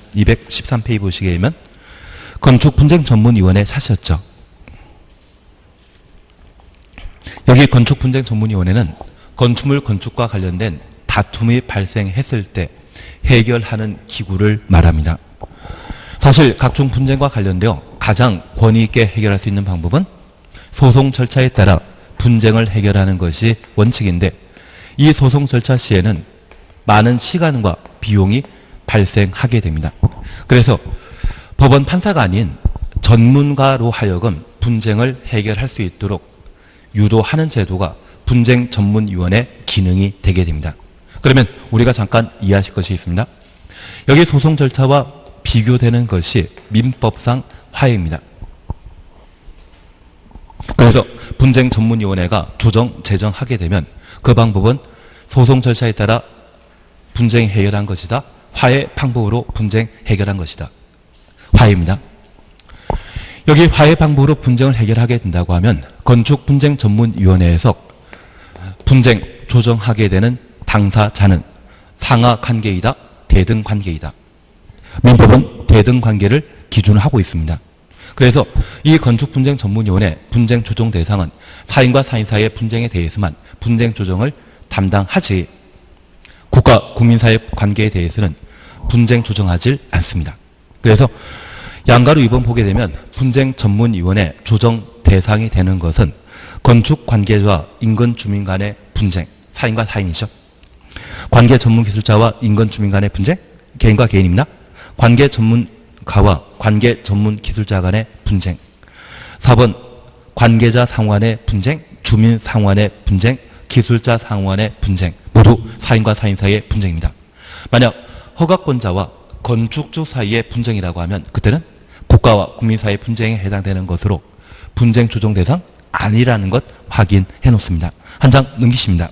건축분쟁전문위원회 사셨죠. 여기 건축분쟁전문위원회는 건축물 건축과 관련된 다툼이 발생했을 때 해결하는 기구를 말합니다. 사실 각종 분쟁과 관련되어 가장 권위 있게 해결할 수 있는 방법은 소송 절차에 따라 분쟁을 해결하는 것이 원칙인데 이 소송 절차 시에는 많은 시간과 비용이 발생하게 됩니다. 그래서 법원 판사가 아닌 전문가로 하여금 분쟁을 해결할 수 있도록 유도하는 제도가 분쟁전문위원회 기능이 되게 됩니다. 그러면 우리가 잠깐 이해하실 것이 있습니다. 여기 소송 절차와 비교되는 것이 민법상 화해입니다. 그래서 분쟁전문위원회가 조정, 제정하게 되면 그 방법은 소송 절차에 따라 분쟁 해결한 것이다, 화해 방법으로 분쟁 해결한 것이다. 화해입니다. 여기 화해 방법으로 분쟁을 해결하게 된다고 하면 건축분쟁전문위원회에서 분쟁 조정하게 되는 당사자는 상하관계이다, 대등관계이다. 민법은 대등관계를 기준으로 하고 있습니다. 그래서 이 건축분쟁전문위원회 분쟁 조정 대상은 사인과 사인 사이의 분쟁에 대해서만 분쟁 조정을 담당하지 국가 국민 사이의 관계에 대해서는 분쟁 조정하지 않습니다. 그래서 양가로 이번 보게 되면 분쟁전문위원회 조정 대상이 되는 것은 건축관계자와 인근 주민 간의 분쟁, 사인과 사인이죠. 관계 전문기술자와 인근 주민 간의 분쟁, 개인과 개인입니다. 관계 전문가와 관계 전문기술자 간의 분쟁. 4번 관계자 상환의 분쟁, 주민 상환의 분쟁, 기술자 상환의 분쟁. 모두 사인과 사인 사이의 분쟁입니다. 만약 허가권자와 건축주 사이의 분쟁이라고 하면 그때는 국가와 국민 사이의 분쟁에 해당되는 것으로 분쟁 조정 대상 아니라는 것 확인해 놓습니다. 한 장 넘기십니다.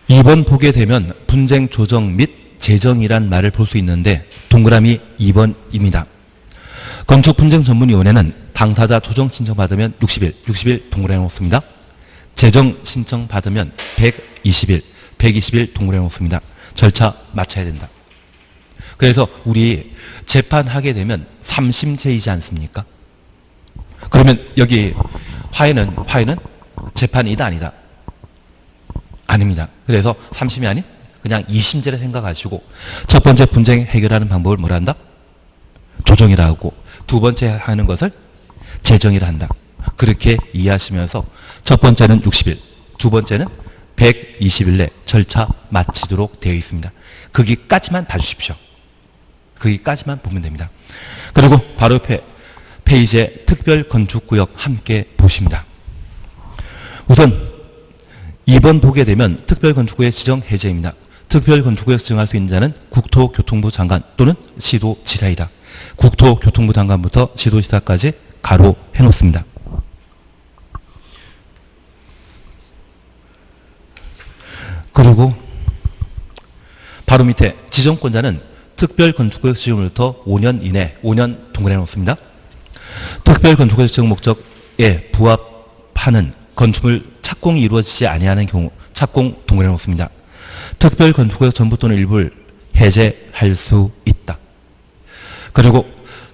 2번 보게 되면 분쟁 조정 및 재정이란 말을 볼 수 있는데 동그라미 2번입니다. 건축분쟁전문위원회는 당사자 조정 신청 받으면 60일 동그라미 놓습니다. 재정 신청 받으면 120일 동그라미 놓습니다. 절차 맞춰야 된다. 그래서 우리 재판하게 되면 3심제이지 않습니까? 그러면 여기 화해는 재판이다 아니다? 아닙니다. 그래서 3심이 아닌 그냥 2심제를 생각하시고 첫 번째 분쟁 해결하는 방법을 뭐라 한다? 조정이라 하고 두 번째 하는 것을 재정이라 한다. 그렇게 이해하시면서 첫 번째는 60일, 두 번째는 120일 내 절차 마치도록 되어 있습니다. 거기까지만 봐주십시오. 거기까지만 보면 됩니다. 그리고 바로 옆에 페이지에 특별건축구역 함께 보십니다. 우선 2번 보게 되면 특별건축구역 지정 해제입니다. 특별건축구역 지정할 수 있는 자는 국토교통부 장관 또는 시도지사이다. 국토교통부 장관부터 시도지사까지 가로 해놓습니다. 그리고 바로 밑에 지정권자는 특별건축구역 지정으로부터 5년 이내 5년 동그라미 놓습니다. 특별건축구역 지정 목적에 부합하는 건축물 착공이 이루어지지 아니하는 경우 착공 동그라미 놓습니다. 특별건축구역 전부 또는 일부를 해제할 수 있다. 그리고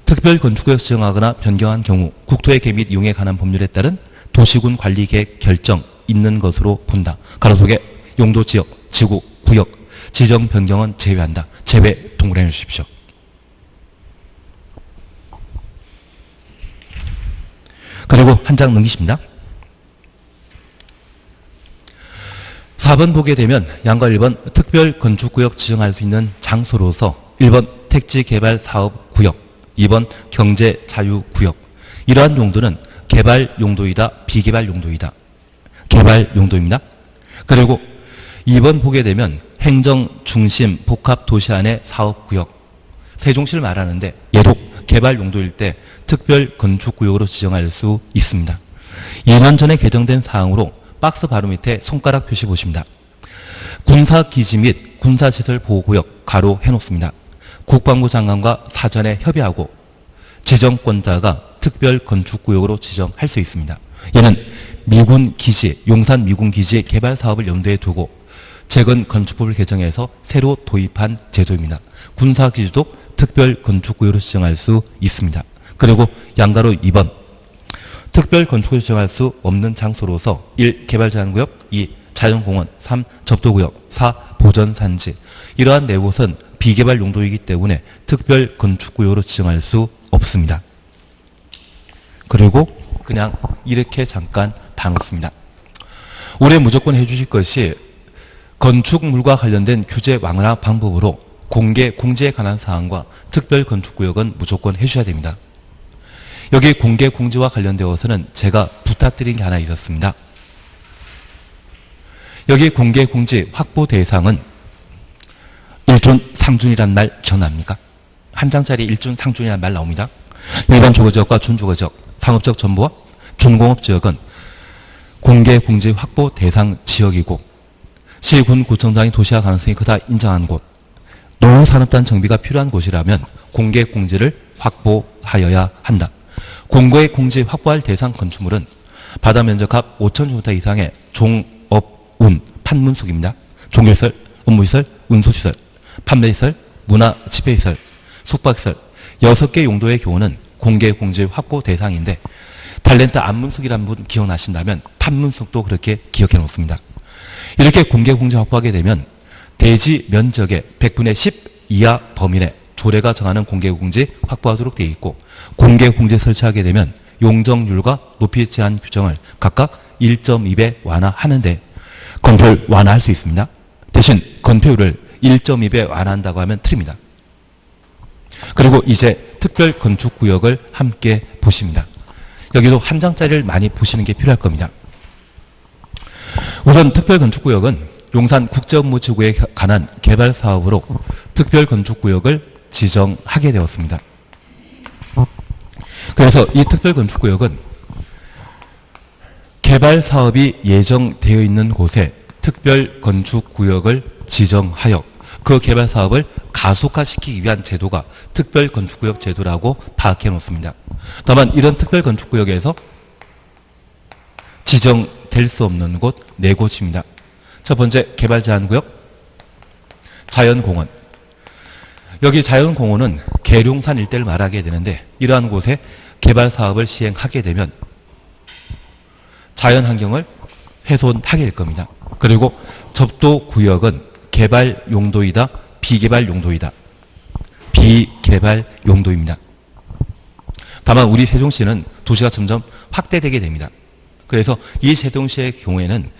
특별건축구역 지정하거나 변경한 경우 국토의 계획 및 이용에 관한 법률에 따른 도시군 관리계획 결정 있는 것으로 본다. 가로 속에 용도 지역, 지구, 구역, 지정 변경은 제외한다. 제외 동그라미 주십시오. 그리고 한 장 넘기십니다. 4번 보게 되면 양과 1번 특별건축구역 지정할 수 있는 장소로서 1번 택지개발사업구역, 2번 경제자유구역. 이러한 용도는 개발용도이다, 비개발용도이다. 개발용도입니다. 그리고 2번 보게 되면 행정중심 복합도시 안의 사업구역. 세종시를 말하는데 얘도 개발용도일 때 특별건축구역으로 지정할 수 있습니다. 2년 전에 개정된 사항으로 박스 바로 밑에 손가락 표시 보십니다. 군사기지 및 군사시설 보호구역 가로 해놓습니다. 국방부 장관과 사전에 협의하고 지정권자가 특별건축구역으로 지정할 수 있습니다. 얘는 미군기지, 용산 미군기지 개발 사업을 염두에 두고 최근 건축법을 개정해서 새로 도입한 제도입니다. 군사기지도 특별건축구역으로 지정할 수 있습니다. 그리고 양가로 2번 특별건축구역으로 지정할 수 없는 장소로서 1. 개발제한구역, 2. 자연공원, 3. 접도구역, 4. 보전산지. 이러한 네 곳은 비개발 용도이기 때문에 특별건축구역으로 지정할 수 없습니다. 그리고 그냥 이렇게 잠깐 봐놓습니다. 올해 무조건 해주실 것이 건축물과 관련된 규제 완화 방법으로 공개, 공지에 관한 사항과 특별건축구역은 무조건 해주셔야 됩니다. 여기 공개, 공지와 관련되어서는 제가 부탁드린 게 하나 있었습니다. 여기 공개, 공지 확보 대상은 일준, 상준이란 말 기억납니까? 한 장짜리 일준, 상준이란 말 나옵니다. 일반 주거지역과 준주거지역, 상업적 전부와 준공업지역은 공개, 공지 확보 대상 지역이고 시, 군, 구청장이 도시화 가능성이 크다 인정한 곳, 노후산업단 정비가 필요한 곳이라면 공개 공지를 확보하여야 한다. 공개 공지 확보할 대상 건축물은 바다 면적합 5,000제곱미터 이상의 종업, 운, 판문속입니다. 종결시설, 업무시설, 운수시설, 판매시설, 문화, 집회시설, 숙박시설 6개 용도의 경우는 공개 공지 확보 대상인데 탤런트 안문숙이라는 분 기억나신다면 판문숙도 그렇게 기억해 놓습니다. 이렇게 공개 공지 확보하게 되면 대지 면적의 100분의 10 이하 범위 내 조례가 정하는 공개 공지 확보하도록 되어 있고 공개 공지 설치하게 되면 용적률과 높이 제한 규정을 각각 1.2배 완화하는데 건폐율 완화할 수 있습니다. 대신 건폐율을 1.2배 완화한다고 하면 틀립니다. 그리고 이제 특별 건축구역을 함께 보십니다. 여기도 한 장짜리를 많이 보시는 게 필요할 겁니다. 우선 특별 건축구역은 용산 국제업무지구에 관한 개발 사업으로 특별 건축구역을 지정하게 되었습니다. 그래서 이 특별 건축구역은 개발 사업이 예정되어 있는 곳에 특별 건축구역을 지정하여 그 개발 사업을 가속화시키기 위한 제도가 특별 건축구역 제도라고 파악해 놓습니다. 다만 이런 특별 건축구역에서 지정될 수 없는 곳 4곳입니다. 첫 번째 개발 제한구역, 자연공원. 여기 자연공원은 계룡산 일대를 말하게 되는데 이러한 곳에 개발 사업을 시행하게 되면 자연환경을 훼손하게 될 겁니다. 그리고 접도구역은 개발 용도이다, 비개발 용도이다. 비개발 용도입니다. 다만 우리 세종시는 도시가 점점 확대되게 됩니다. 그래서 이 세종시의 경우에는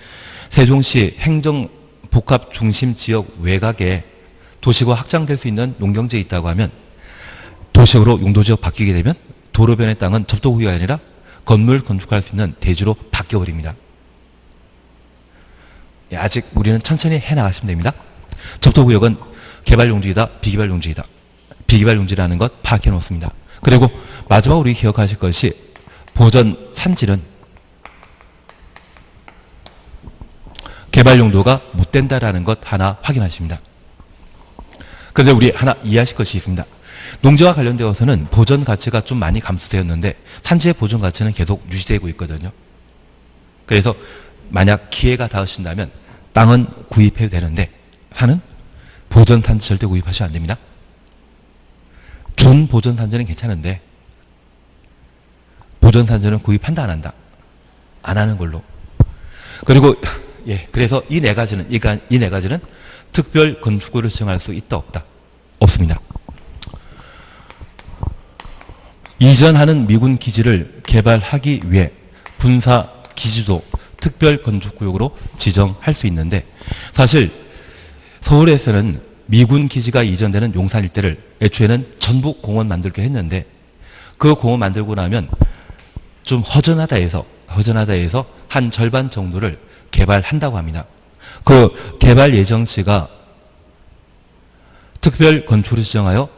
세종시 행정복합중심지역 외곽에 도시가 확장될 수 있는 농경지에 있다고 하면 도시로 용도지역 바뀌게 되면 도로변의 땅은 접도구역이 아니라 건물 건축할 수 있는 대지로 바뀌어버립니다. 아직 우리는 천천히 해나가시면 됩니다. 접도구역은 개발 용지이다, 비개발 용지이다. 비개발 용지라는 것 파악해 놓습니다. 그리고 마지막으로 우리 기억하실 것이 보전 산지는 개발 용도가 못 된다라는 것 하나 확인하십니다. 그런데 우리 하나 이해하실 것이 있습니다. 농지와 관련되어서는 보전 가치가 좀 많이 감소되었는데 산지의 보전 가치는 계속 유지되고 있거든요. 그래서 만약 기회가 닿으신다면 땅은 구입해도 되는데 산은 보전 산지 절대 구입하시면 안 됩니다. 준 보전 산지는 괜찮은데 보전 산지는 구입한다 안 한다? 안 하는 걸로. 그리고 그래서 이 네 가지는 특별 건축구를 지정할 수 있다 없다? 없습니다. 이전하는 미군 기지를 개발하기 위해 군사 기지도 특별 건축구역으로 지정할 수 있는데 사실 서울에서는 미군 기지가 이전되는 용산 일대를 애초에는 전부 공원 만들기로 했는데 그 공원 만들고 나면 좀 허전하다 해서 한 절반 정도를 개발한다고 합니다. 그 개발 예정시가 특별 건축을 지정하여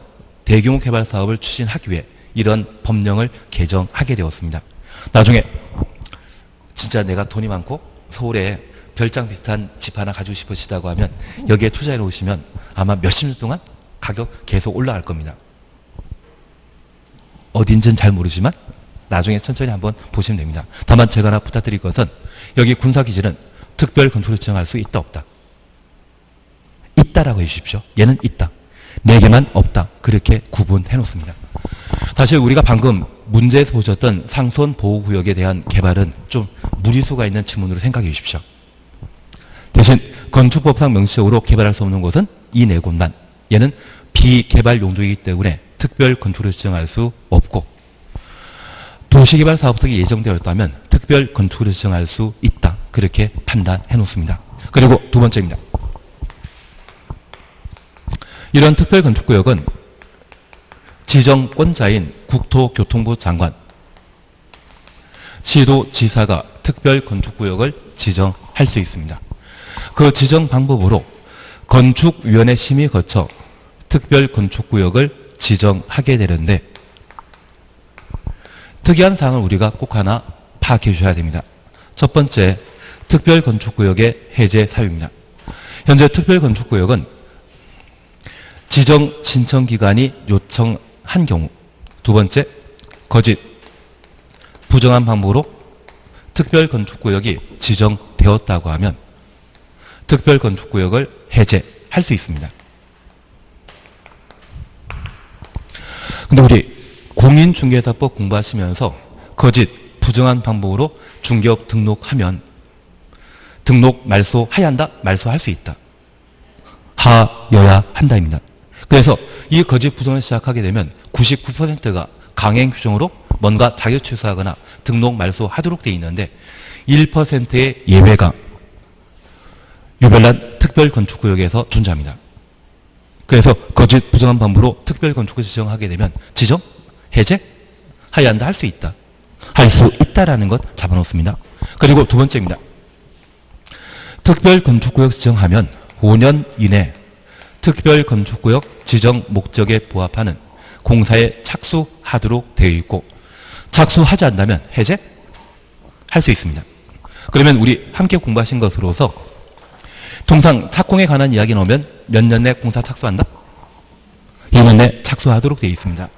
대규모 개발 사업을 추진하기 위해 이런 법령을 개정하게 되었습니다. 나중에 진짜 내가 돈이 많고 서울에 별장 비슷한 집 하나 가지고 싶으시다고 하면 여기에 투자해 놓으시면 아마 몇십 년 동안 가격 계속 올라갈 겁니다. 어딘지는 잘 모르지만 나중에 천천히 한번 보시면 됩니다. 다만 제가 하나 부탁드릴 것은 여기 군사기지는 특별 건축을 지정할 수 있다 없다? 있다라고 해주십시오. 얘는 있다. 4개만 없다. 그렇게 구분해 놓습니다. 사실 우리가 방금 문제에서 보셨던 상수원 보호구역에 대한 개발은 좀 무리수가 있는 지문으로 생각해 주십시오. 대신 건축법상 명시적으로 개발할 수 없는 곳은 이 4곳만. 얘는 비개발 용도이기 때문에 특별 건축을 지정할 수 없고 도시개발 사업성이 예정되어 있다면 특별 건축을 지정할 수 있다. 그렇게 판단해 놓습니다. 그리고 두 번째입니다. 이런 특별 건축구역은 지정권자인 국토교통부 장관, 시도지사가 특별 건축구역을 지정할 수 있습니다. 그 지정 방법으로 건축위원회 심의 거쳐 특별 건축구역을 지정하게 되는데 특이한 사항을 우리가 꼭 하나 파악해 주셔야 됩니다. 첫 번째, 특별 건축구역의 해제 사유입니다. 현재 특별건축구역은 지정 신청기관이 요청한 경우, 두 번째, 거짓, 부정한 방법으로 특별건축구역이 지정되었다고 하면 특별건축구역을 해제할 수 있습니다. 근데 우리 공인중개사법 공부하시면서 거짓, 부정한 방법으로 중개업 등록하면 등록 말소해야 한다? 말소할 수 있다. 하여야 한다입니다. 그래서 이 거짓 부정을 시작하게 되면 99%가 강행 규정으로 뭔가 자격 취소하거나 등록 말소하도록 되어 있는데 1%의 예외가 유별난 특별건축구역에서 존재합니다. 그래서 거짓 부정한 방법으로 특별건축을 지정하게 되면 지정, 해제, 하여야 한다, 할 수 있다. 할 수 있다라는 것 잡아놓습니다. 그리고 두 번째입니다. 특별건축구역 지정하면 5년 이내 특별건축구역 지정 목적에 부합하는 공사에 착수하도록 되어 있고 착수하지 않는다면 해제? 할 수 있습니다. 그러면 우리 함께 공부하신 것으로서 통상 착공에 관한 이야기 나오면 몇 년 내 공사 착수한다? 2년 내 착수하도록 되어 있습니다.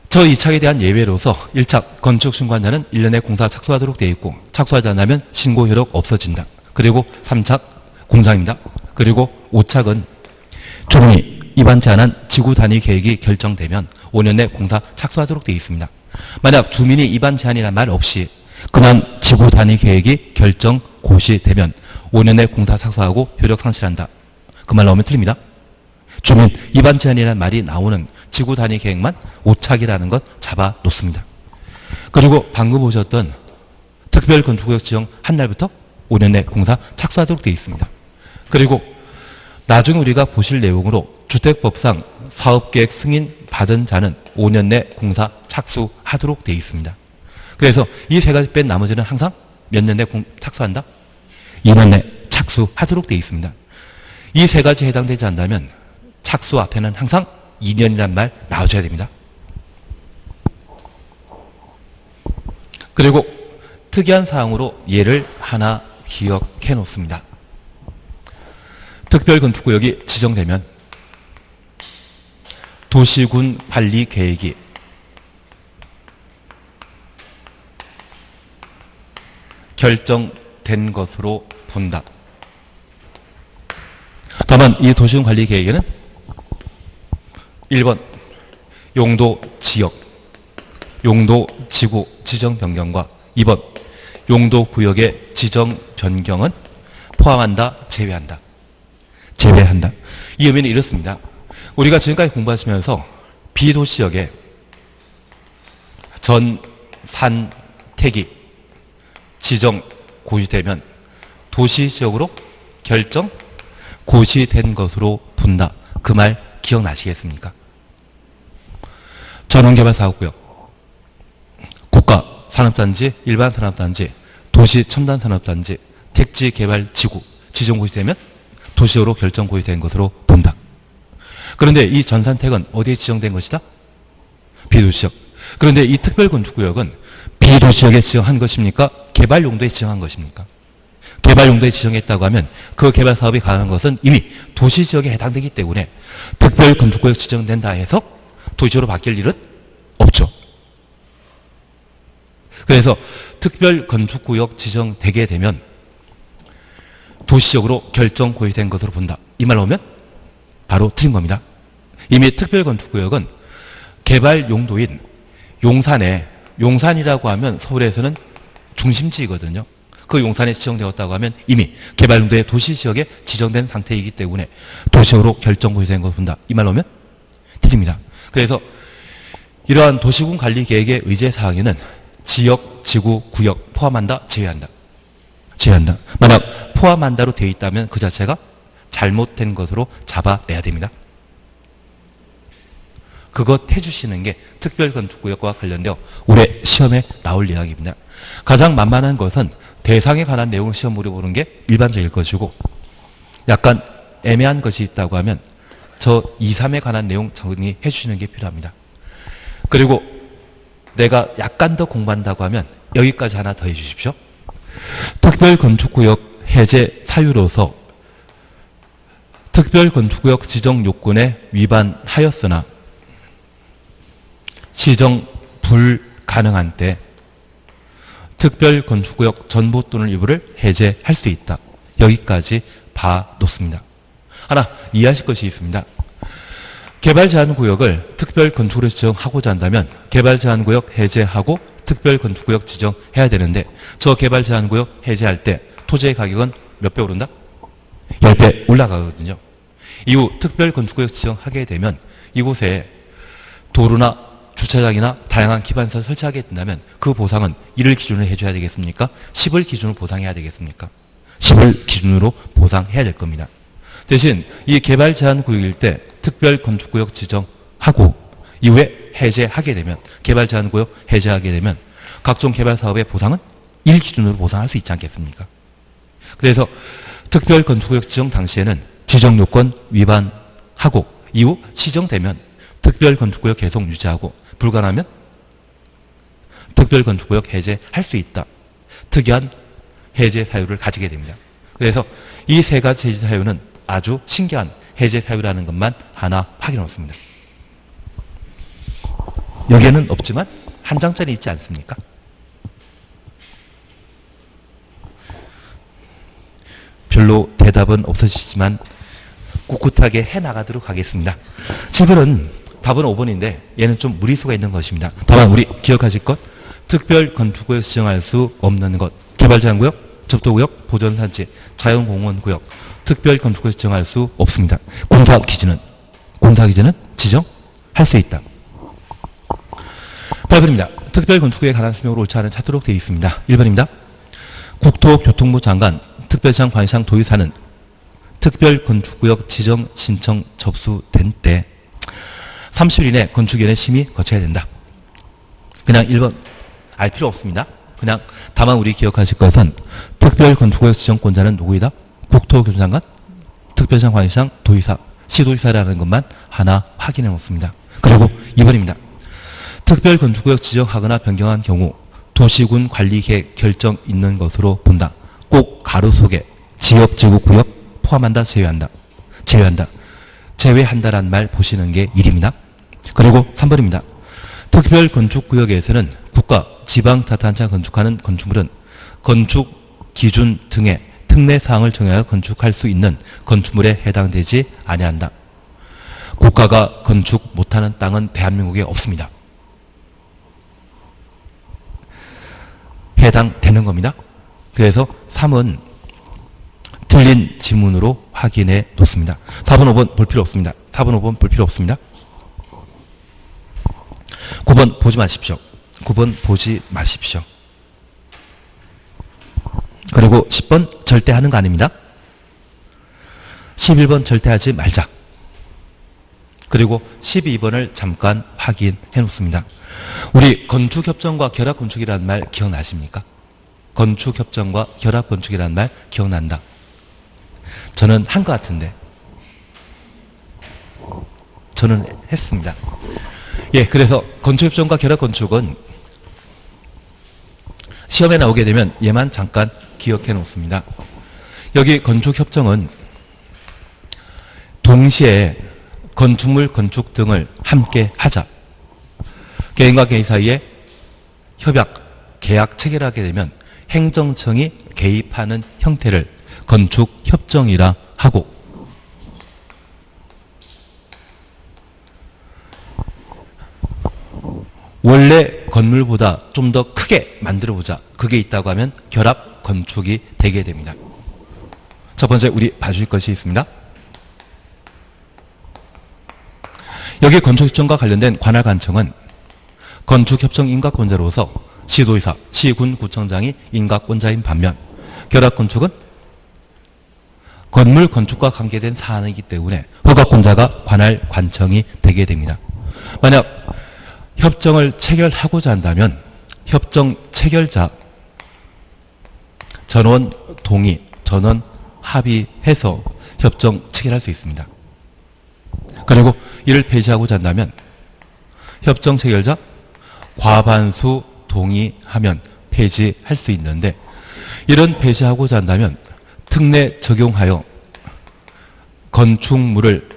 저 2착에 대한 예외로서 1착 건축신고한자는 1년 내 공사 착수하도록 되어 있고 착수하지 않으면 신고 효력 없어진다. 그리고 3착 공장입니다. 그리고 5착은 주민이 입안 제한한 지구 단위 계획이 결정되면 5년 내 공사 착수하도록 되어 있습니다. 만약 주민이 입안 제한이라는 말 없이 그만 지구 단위 계획이 결정 고시되면 5년 내 공사 착수하고 효력 상실한다. 그 말 나오면 틀립니다. 주민 입안 제한이라는 말이 나오는 지구 단위 계획만 5착이라는 것 잡아 놓습니다. 그리고 방금 보셨던 특별건축구역 지정 한 날부터 5년 내 공사 착수하도록 되어 있습니다. 그리고 나중에 우리가 보실 내용으로 주택법상 사업계획 승인 받은 자는 5년 내 공사 착수하도록 되어 있습니다. 그래서 이 세 가지 뺀 나머지는 항상 몇 년 내 착수한다? 2년 내 착수하도록 되어 있습니다. 이 세 가지 해당되지 않다면 착수 앞에는 항상 2년이란 말 나와줘야 됩니다. 그리고 특이한 사항으로 예를 하나 기억해 놓습니다. 특별건축구역이 지정되면 도시군 관리 계획이 결정된 것으로 본다. 다만 이 도시군 관리 계획에는 1번 용도 지역, 용도 지구 지정 변경과 2번 용도 구역의 지정 변경은 포함한다, 제외한다. 제외한다. 이 의미는 이렇습니다. 우리가 지금까지 공부하시면서 비도시역에 전, 산, 태기 지정 고시되면 도시지역으로 결정 고시된 것으로 본다. 그 말 기억나시겠습니까? 전원개발사업구역, 국가산업단지, 일반산업단지, 도시첨단산업단지, 택지개발지구 지정 고시되면 도시적으로 결정 고시된 것으로 본다. 그런데 이 전산택은 어디에 지정된 것이다? 비도시역. 그런데 이 특별건축구역은 비도시역에 지정한 것입니까? 개발용도에 지정한 것입니까? 개발용도에 지정했다고 하면 그 개발사업이 가능한 것은 이미 도시지역에 해당되기 때문에 특별건축구역 지정된다 해서 도시로 바뀔 일은 없죠. 그래서 특별건축구역 지정되게 되면 도시적으로 결정 고시된 것으로 본다. 이 말 나오면 바로 틀린 겁니다. 이미 특별건축구역은 개발 용도인 용산에, 용산이라고 하면 서울에서는 중심지이거든요. 그 용산에 지정되었다고 하면 이미 개발 용도의 도시지역에 지정된 상태이기 때문에 도시적으로 결정 고시된 것을 본다. 이 말 나오면 틀립니다. 그래서 이러한 도시군 관리 계획의 의제 사항에는 지역, 지구, 구역 포함한다, 제외한다. 제외한다. 만약 포함한다로 되어 있다면 그 자체가 잘못된 것으로 잡아내야 됩니다. 그것 해주시는 게 특별건축구역과 관련되어 올해 시험에 나올 이야기입니다. 가장 만만한 것은 대상에 관한 내용을 시험 물어보는 게 일반적일 것이고 약간 애매한 것이 있다고 하면 저 2, 3에 관한 내용 정리해 주시는 게 필요합니다. 그리고 내가 약간 더 공부한다고 하면 여기까지 하나 더 해주십시오. 특별건축구역 해제 사유로서 특별건축구역 지정 요건에 위반하였으나 지정 불가능한 때 특별건축구역 전부 또는 일부를 해제할 수 있다. 여기까지 봐놓습니다. 하나 이해하실 것이 있습니다. 개발제한구역을 특별건축으로 지정하고자 한다면 개발제한구역 해제하고 특별건축구역 지정해야 되는데 저 개발제한구역 해제할 때 토지의 가격은 몇 배 오른다? 10배 올라가거든요. 이후 특별건축구역 지정하게 되면 이곳에 도로나 주차장이나 다양한 기반시설 설치하게 된다면 그 보상은 1을 기준으로 해줘야 되겠습니까? 10을 기준으로 보상해야 되겠습니까? 10을 기준으로 보상해야 될 겁니다. 대신 이 개발 제한 구역일 때 특별 건축구역 지정하고 이후에 해제하게 되면 개발 제한 구역 해제하게 되면 각종 개발 사업의 보상은 1 기준으로 보상할 수 있지 않겠습니까? 그래서 특별 건축구역 지정 당시에는 지정 요건 위반하고 이후 시정되면 특별 건축구역 계속 유지하고 불가능하면 특별 건축구역 해제할 수 있다. 특이한 해제 사유를 가지게 됩니다. 그래서 이 세 가지 해제 사유는 아주 신기한 해제 사유라는 것만 하나 확인해 놓습니다. 여기에는 없지만 한 장짜리 있지 않습니까? 별로 대답은 없으시지만 꿋꿋하게 해나가도록 하겠습니다. 7번은 답은 5번인데 얘는 좀 무리수가 있는 것입니다. 다만 우리 기억하실 것 특별 건축구역 지정할 수 없는 것 개발제한구역, 접도구역, 보전산지, 자연공원구역 특별 건축구역 지정할 수 없습니다. 공사기지는 지정할 수 있다. 8번입니다. 특별 건축구역에 관한 설명으로 옳지 않은 찾도록 되어 있습니다. 1번입니다. 국토교통부 장관 특별시장 관시장 도의사는 특별건축구역 지정 신청 접수된 때 30일 이내 건축위원회 심의 거쳐야 된다. 그냥 1번 알 필요 없습니다. 그냥 다만 우리 기억하실 것은 특별건축구역 지정권자는 누구이다? 국토교통부 장관, 특별시장 관시장 도의사, 시도의사라는 것만 하나 확인해 놓습니다. 그리고 2번입니다. 특별건축구역 지정하거나 변경한 경우 도시군 관리계획 결정 있는 것으로 본다. 꼭 가로 속에 지역지구구역 포함한다, 제외한다라는 말 보시는 게 일입니다. 그리고 3번입니다. 특별건축구역에서는 국가, 지방자치단체가 건축하는 건축물은 건축 기준 등의 특례사항을 정하여 건축할 수 있는 건축물에 해당되지 아니한다. 국가가 건축 못하는 땅은 대한민국에 없습니다. 해당되는 겁니다. 그래서 3은 틀린 지문으로 확인해 놓습니다. 4번, 5번 볼 필요 없습니다. 4번, 5번 볼 필요 없습니다. 9번 보지 마십시오. 9번 보지 마십시오. 그리고 10번 절대 하는 거 아닙니다. 11번 절대 하지 말자. 그리고 12번을 잠깐 확인해 놓습니다. 우리 건축협정과 결합건축이라는 말 기억나십니까? 건축협정과 결합건축이라는 말 기억난다. 저는 한 것 같은데. 저는 했습니다. 예, 그래서 건축협정과 결합건축은 시험에 나오게 되면 얘만 잠깐 기억해 놓습니다. 여기 건축협정은 동시에 건축물, 건축 등을 함께 하자. 개인과 개인 사이에 협약, 계약 체결하게 되면 행정청이 개입하는 형태를 건축협정이라 하고 원래 건물보다 좀 더 크게 만들어보자. 그게 있다고 하면 결합건축이 되게 됩니다. 첫 번째 우리 봐주실 것이 있습니다. 여기 건축협정과 관련된 관할관청은 건축협정 인가권자로서 시도의사, 시군, 구청장이 인가권자인 반면 결합건축은 건물 건축과 관계된 사안이기 때문에 허가권자가 관할관청이 되게 됩니다. 만약 협정을 체결하고자 한다면 협정 체결자 전원 동의, 전원 합의해서 협정 체결할 수 있습니다. 그리고 이를 폐지하고자 한다면 협정 체결자 과반수 동의하면 폐지할 수 있는데 이런 폐지하고자 한다면 특례 적용하여 건축물을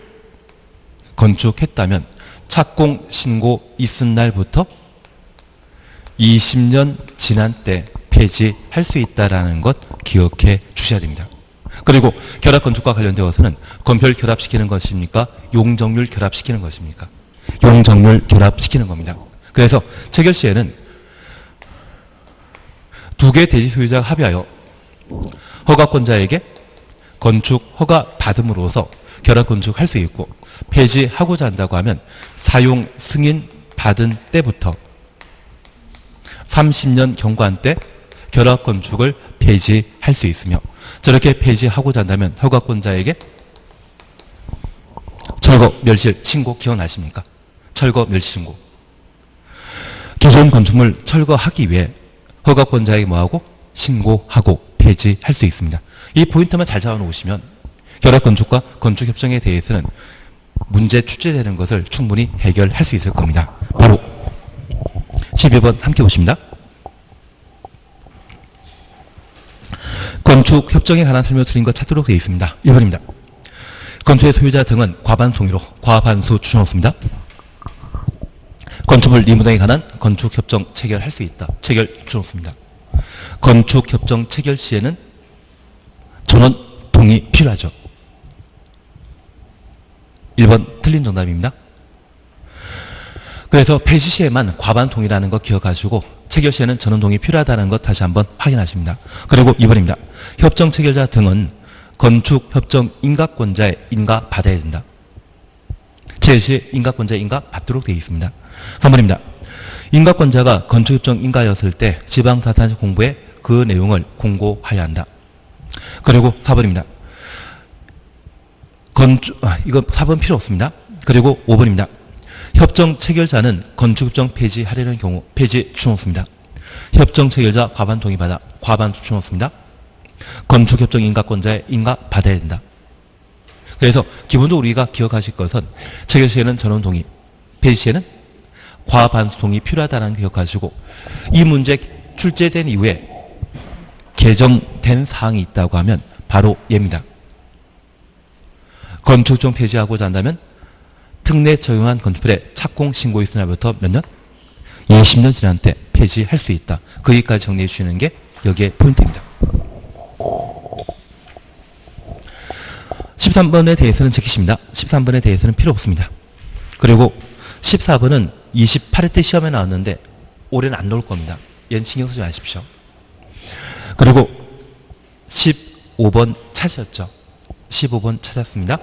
건축했다면 착공 신고 있은 날부터 20년 지난 때 폐지할 수 있다는 것 기억해 주셔야 됩니다. 그리고 결합 건축과 관련되어서는 건별 결합시키는 것입니까? 용적률 결합시키는 것입니까? 용적률 결합시키는 겁니다. 그래서 체결 시에는 두 개 대지 소유자가 합의하여 허가권자에게 건축 허가 받음으로써 결합 건축할 수 있고, 폐지하고자 한다고 하면 사용 승인 받은 때부터 30년 경과한 때 결합 건축을 폐지할 수 있으며, 저렇게 폐지하고자 한다면 허가권자에게 철거 멸실 신고 기억나십니까? 철거 멸실 신고. 기존 건축물 철거하기 위해 허가권자에게 뭐하고? 신고하고 폐지할 수 있습니다. 이 포인트만 잘 잡아놓으시면 결합 건축과 건축 협정에 대해서는 문제 출제되는 것을 충분히 해결할 수 있을 겁니다. 바로 12번 함께 보십니다. 건축 협정에 관한 설명을 드린 것 찾도록 되어 있습니다. 1번입니다. 건축의 소유자 등은 과반 동의로 과반수 추천했습니다. 건축물 리모델링에 관한 건축 협정 체결할 수 있다. 체결 추천했습니다. 건축 협정 체결 시에는 전원 동의 필요하죠. 1번 틀린 정답입니다. 그래서 폐지 시에만 과반 동의라는 거 기억하시고 체결 시에는 전원 동의 필요하다는 것 다시 한번 확인하십니다. 그리고 2번입니다. 협정 체결자 등은 건축 협정 인가권자의 인가 받아야 된다. 체결 시 인가권자의 인가 받도록 되어 있습니다. 3번입니다. 인가권자가 건축 협정 인가였을 때 지방자치단체 공부에 그 내용을 공고하여야 한다. 그리고 4번입니다. 이거 4번 필요 없습니다. 그리고 5번입니다. 협정 체결자는 건축협정 폐지하려는 경우 폐지 추천없습니다. 협정 체결자 과반 동의받아 과반 추천없습니다. 건축협정 인가권자의 인가 받아야 된다. 그래서 기본적으로 우리가 기억하실 것은 체결 시에는 전원 동의, 폐지 시에는 과반수 동의 필요하다는 거 기억하시고, 이 문제 출제된 이후에 개정된 사항이 있다고 하면 바로 얘입니다. 건축협정 폐지하고자 한다면 특례 적용한 건축물에 착공 신고 있은 날부터 몇 년? 20년 지난 때 폐지할 수 있다. 거기까지 정리해 주시는 게 여기에 포인트입니다. 13번에 대해서는 지키십니다. 13번에 대해서는 필요 없습니다. 그리고 14번은 28회 때 시험에 나왔는데 올해는 안 나올 겁니다. 얘는 신경 쓰지 마십시오. 그리고 15번 찾으셨죠? 15번 찾았습니다.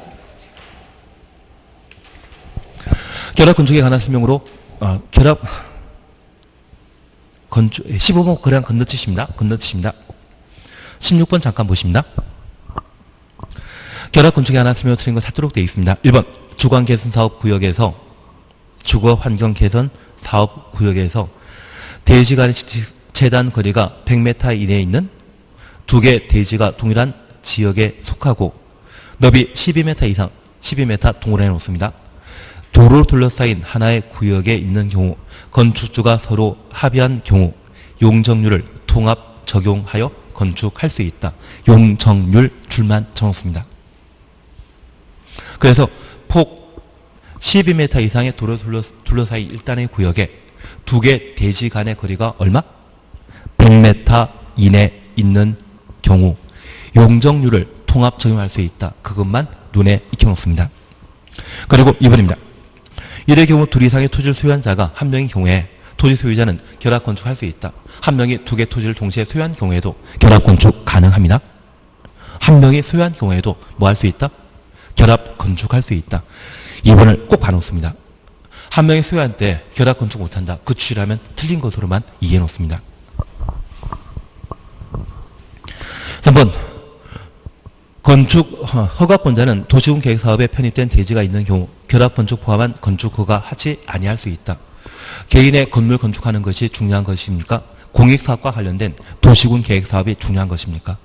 결합 건축에 관한 설명으로 결합 건축 15번 그냥 건너뛰십니다. 건너뛰십니다. 16번 잠깐 보십니다. 결합 건축에 관한 설명을 드린 거 찾도록 되어 있습니다. 1번 주거 개선 사업 구역에서 주거 환경 개선 사업 구역에서 대지 간의 재단 거리가 100m 이내에 있는 두 개 대지가 동일한 지역에 속하고 너비 12m 이상 12m 동그라미 놓습니다. 도로로 둘러싸인 하나의 구역에 있는 경우 건축주가 서로 합의한 경우 용적률을 통합 적용하여 건축할 수 있다. 용적률 줄만 정했습니다. 그래서 폭 12m 이상의 도로로 둘러싸인 일단의 구역에 두 개 대지 간의 거리가 얼마? 100m 이내 있는 경우 용적률을 통합 적용할 수 있다. 그것만 눈에 익혀놓습니다. 그리고 2번입니다. 이의 경우 둘 이상의 토지를 소유한 자가 한 명인 경우에 토지 소유자는 결합 건축할 수 있다. 한 명이 두 개 토지를 동시에 소유한 경우에도 결합 건축 가능합니다. 한 명이 소유한 경우에도 뭐 할 수 있다? 결합 건축할 수 있다. 2번을 꼭 봐놓습니다. 한 명이 소유한 때 결합 건축 못한다. 그 취지라면 틀린 것으로만 이해해 놓습니다. 3번 건축 허가권자는 도시군 계획사업에 편입된 대지가 있는 경우 결합 건축 포함한 건축 허가 하지 아니할 수 있다. 개인의 건물 건축하는 것이 중요한 것입니까? 공익사업과 관련된 도시군 계획사업이 중요한 것입니까?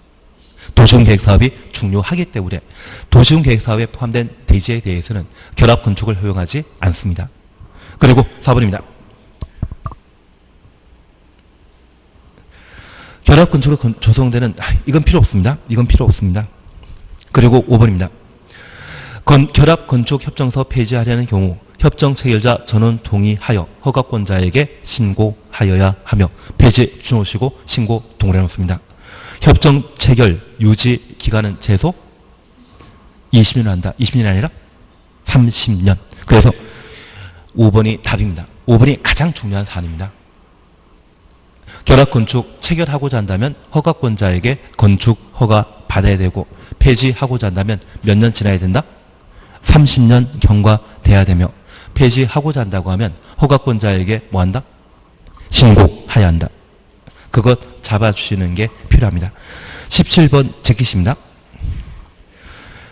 도시군 계획사업이 중요하기 때문에 도시군 계획사업에 포함된 대지에 대해서는 결합 건축을 허용하지 않습니다. 그리고 4번입니다. 결합 건축으로 조성되는 이건 필요 없습니다. 이건 필요 없습니다. 그리고 5번입니다. 결합 건축 협정서 폐지하려는 경우 협정 체결자 전원 동의하여 허가권자에게 신고하여야 하며 폐지 준호시고 신고 동의해 놓습니다. 협정 체결 유지 기간은 최소 20년을 한다. 20년이 아니라 30년. 그래서 5번이 답입니다. 5번이 가장 중요한 사안입니다. 결합 건축 체결하고자 한다면 허가권자에게 건축 허가 받아야 되고 폐지하고자 한다면 몇 년 지나야 된다? 30년 경과돼야 되며 폐지하고자 한다고 하면 허가권자에게 뭐 한다? 신고해야 한다. 그것 잡아주시는 게 필요합니다. 17번 제끼십니다.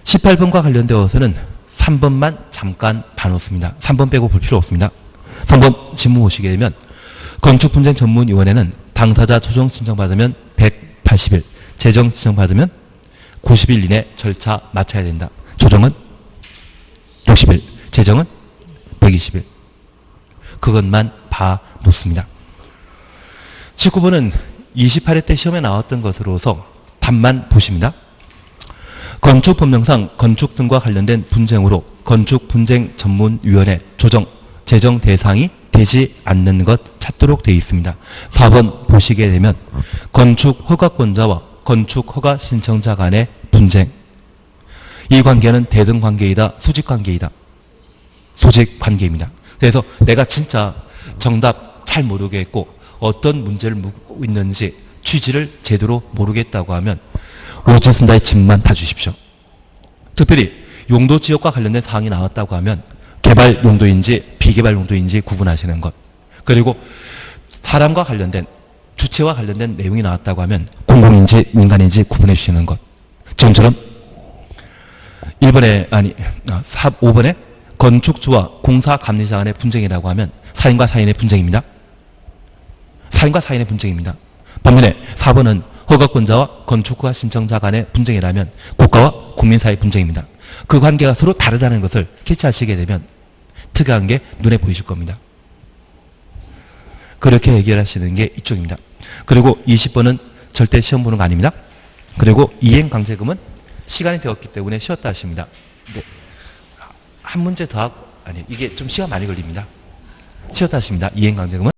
18번과 관련되어서는 3번만 잠깐 봐놓습니다. 3번 빼고 볼 필요 없습니다. 3번 질문 보시게 되면 건축분쟁전문위원회는 당사자 조정 신청받으면 180일, 재정 신청받으면 90일 이내 절차 마쳐야 된다. 조정은 60일, 재정은 120일. 그것만 봐놓습니다. 19번은 28회 때 시험에 나왔던 것으로서 답만 보십니다. 건축법령상 건축 등과 관련된 분쟁으로 건축분쟁전문위원회 조정, 재정 대상이 되지 않는 것 찾도록 되어 있습니다. 4번 보시게 되면 건축 허가권자와 건축 허가 신청자 간의 분쟁. 이 관계는 대등 관계이다, 소직 관계이다. 소직 관계입니다. 그래서 내가 진짜 정답 잘 모르겠고 어떤 문제를 묻고 있는지 취지를 제대로 모르겠다고 하면 오지순다의 집만 봐주십시오. 특별히 용도 지역과 관련된 사항이 나왔다고 하면 개발 용도인지 비개발 용도인지 구분하시는 것. 그리고 사람과 관련된 주체와 관련된 내용이 나왔다고 하면 공공인지 민간인지 구분해 주시는 것. 지금처럼 5번에 건축주와 공사감리자 간의 분쟁이라고 하면 사인과 사인의 분쟁입니다. 사인과 사인의 분쟁입니다. 반면에 4번은 허가권자와 건축허가 신청자 간의 분쟁이라면 국가와 국민 사이의 분쟁입니다. 그 관계가 서로 다르다는 것을 캐치하시게 되면 특이한 게 눈에 보이실 겁니다. 그렇게 해결하시는 게 이쪽입니다. 그리고 20번은 절대 시험 보는 거 아닙니다. 그리고 이행강제금은 시간이 되었기 때문에 쉬었다 하십니다. 근데 한 문제 더 하고, 이게 좀 시간 많이 걸립니다. 쉬었다 하십니다. 이행강제금은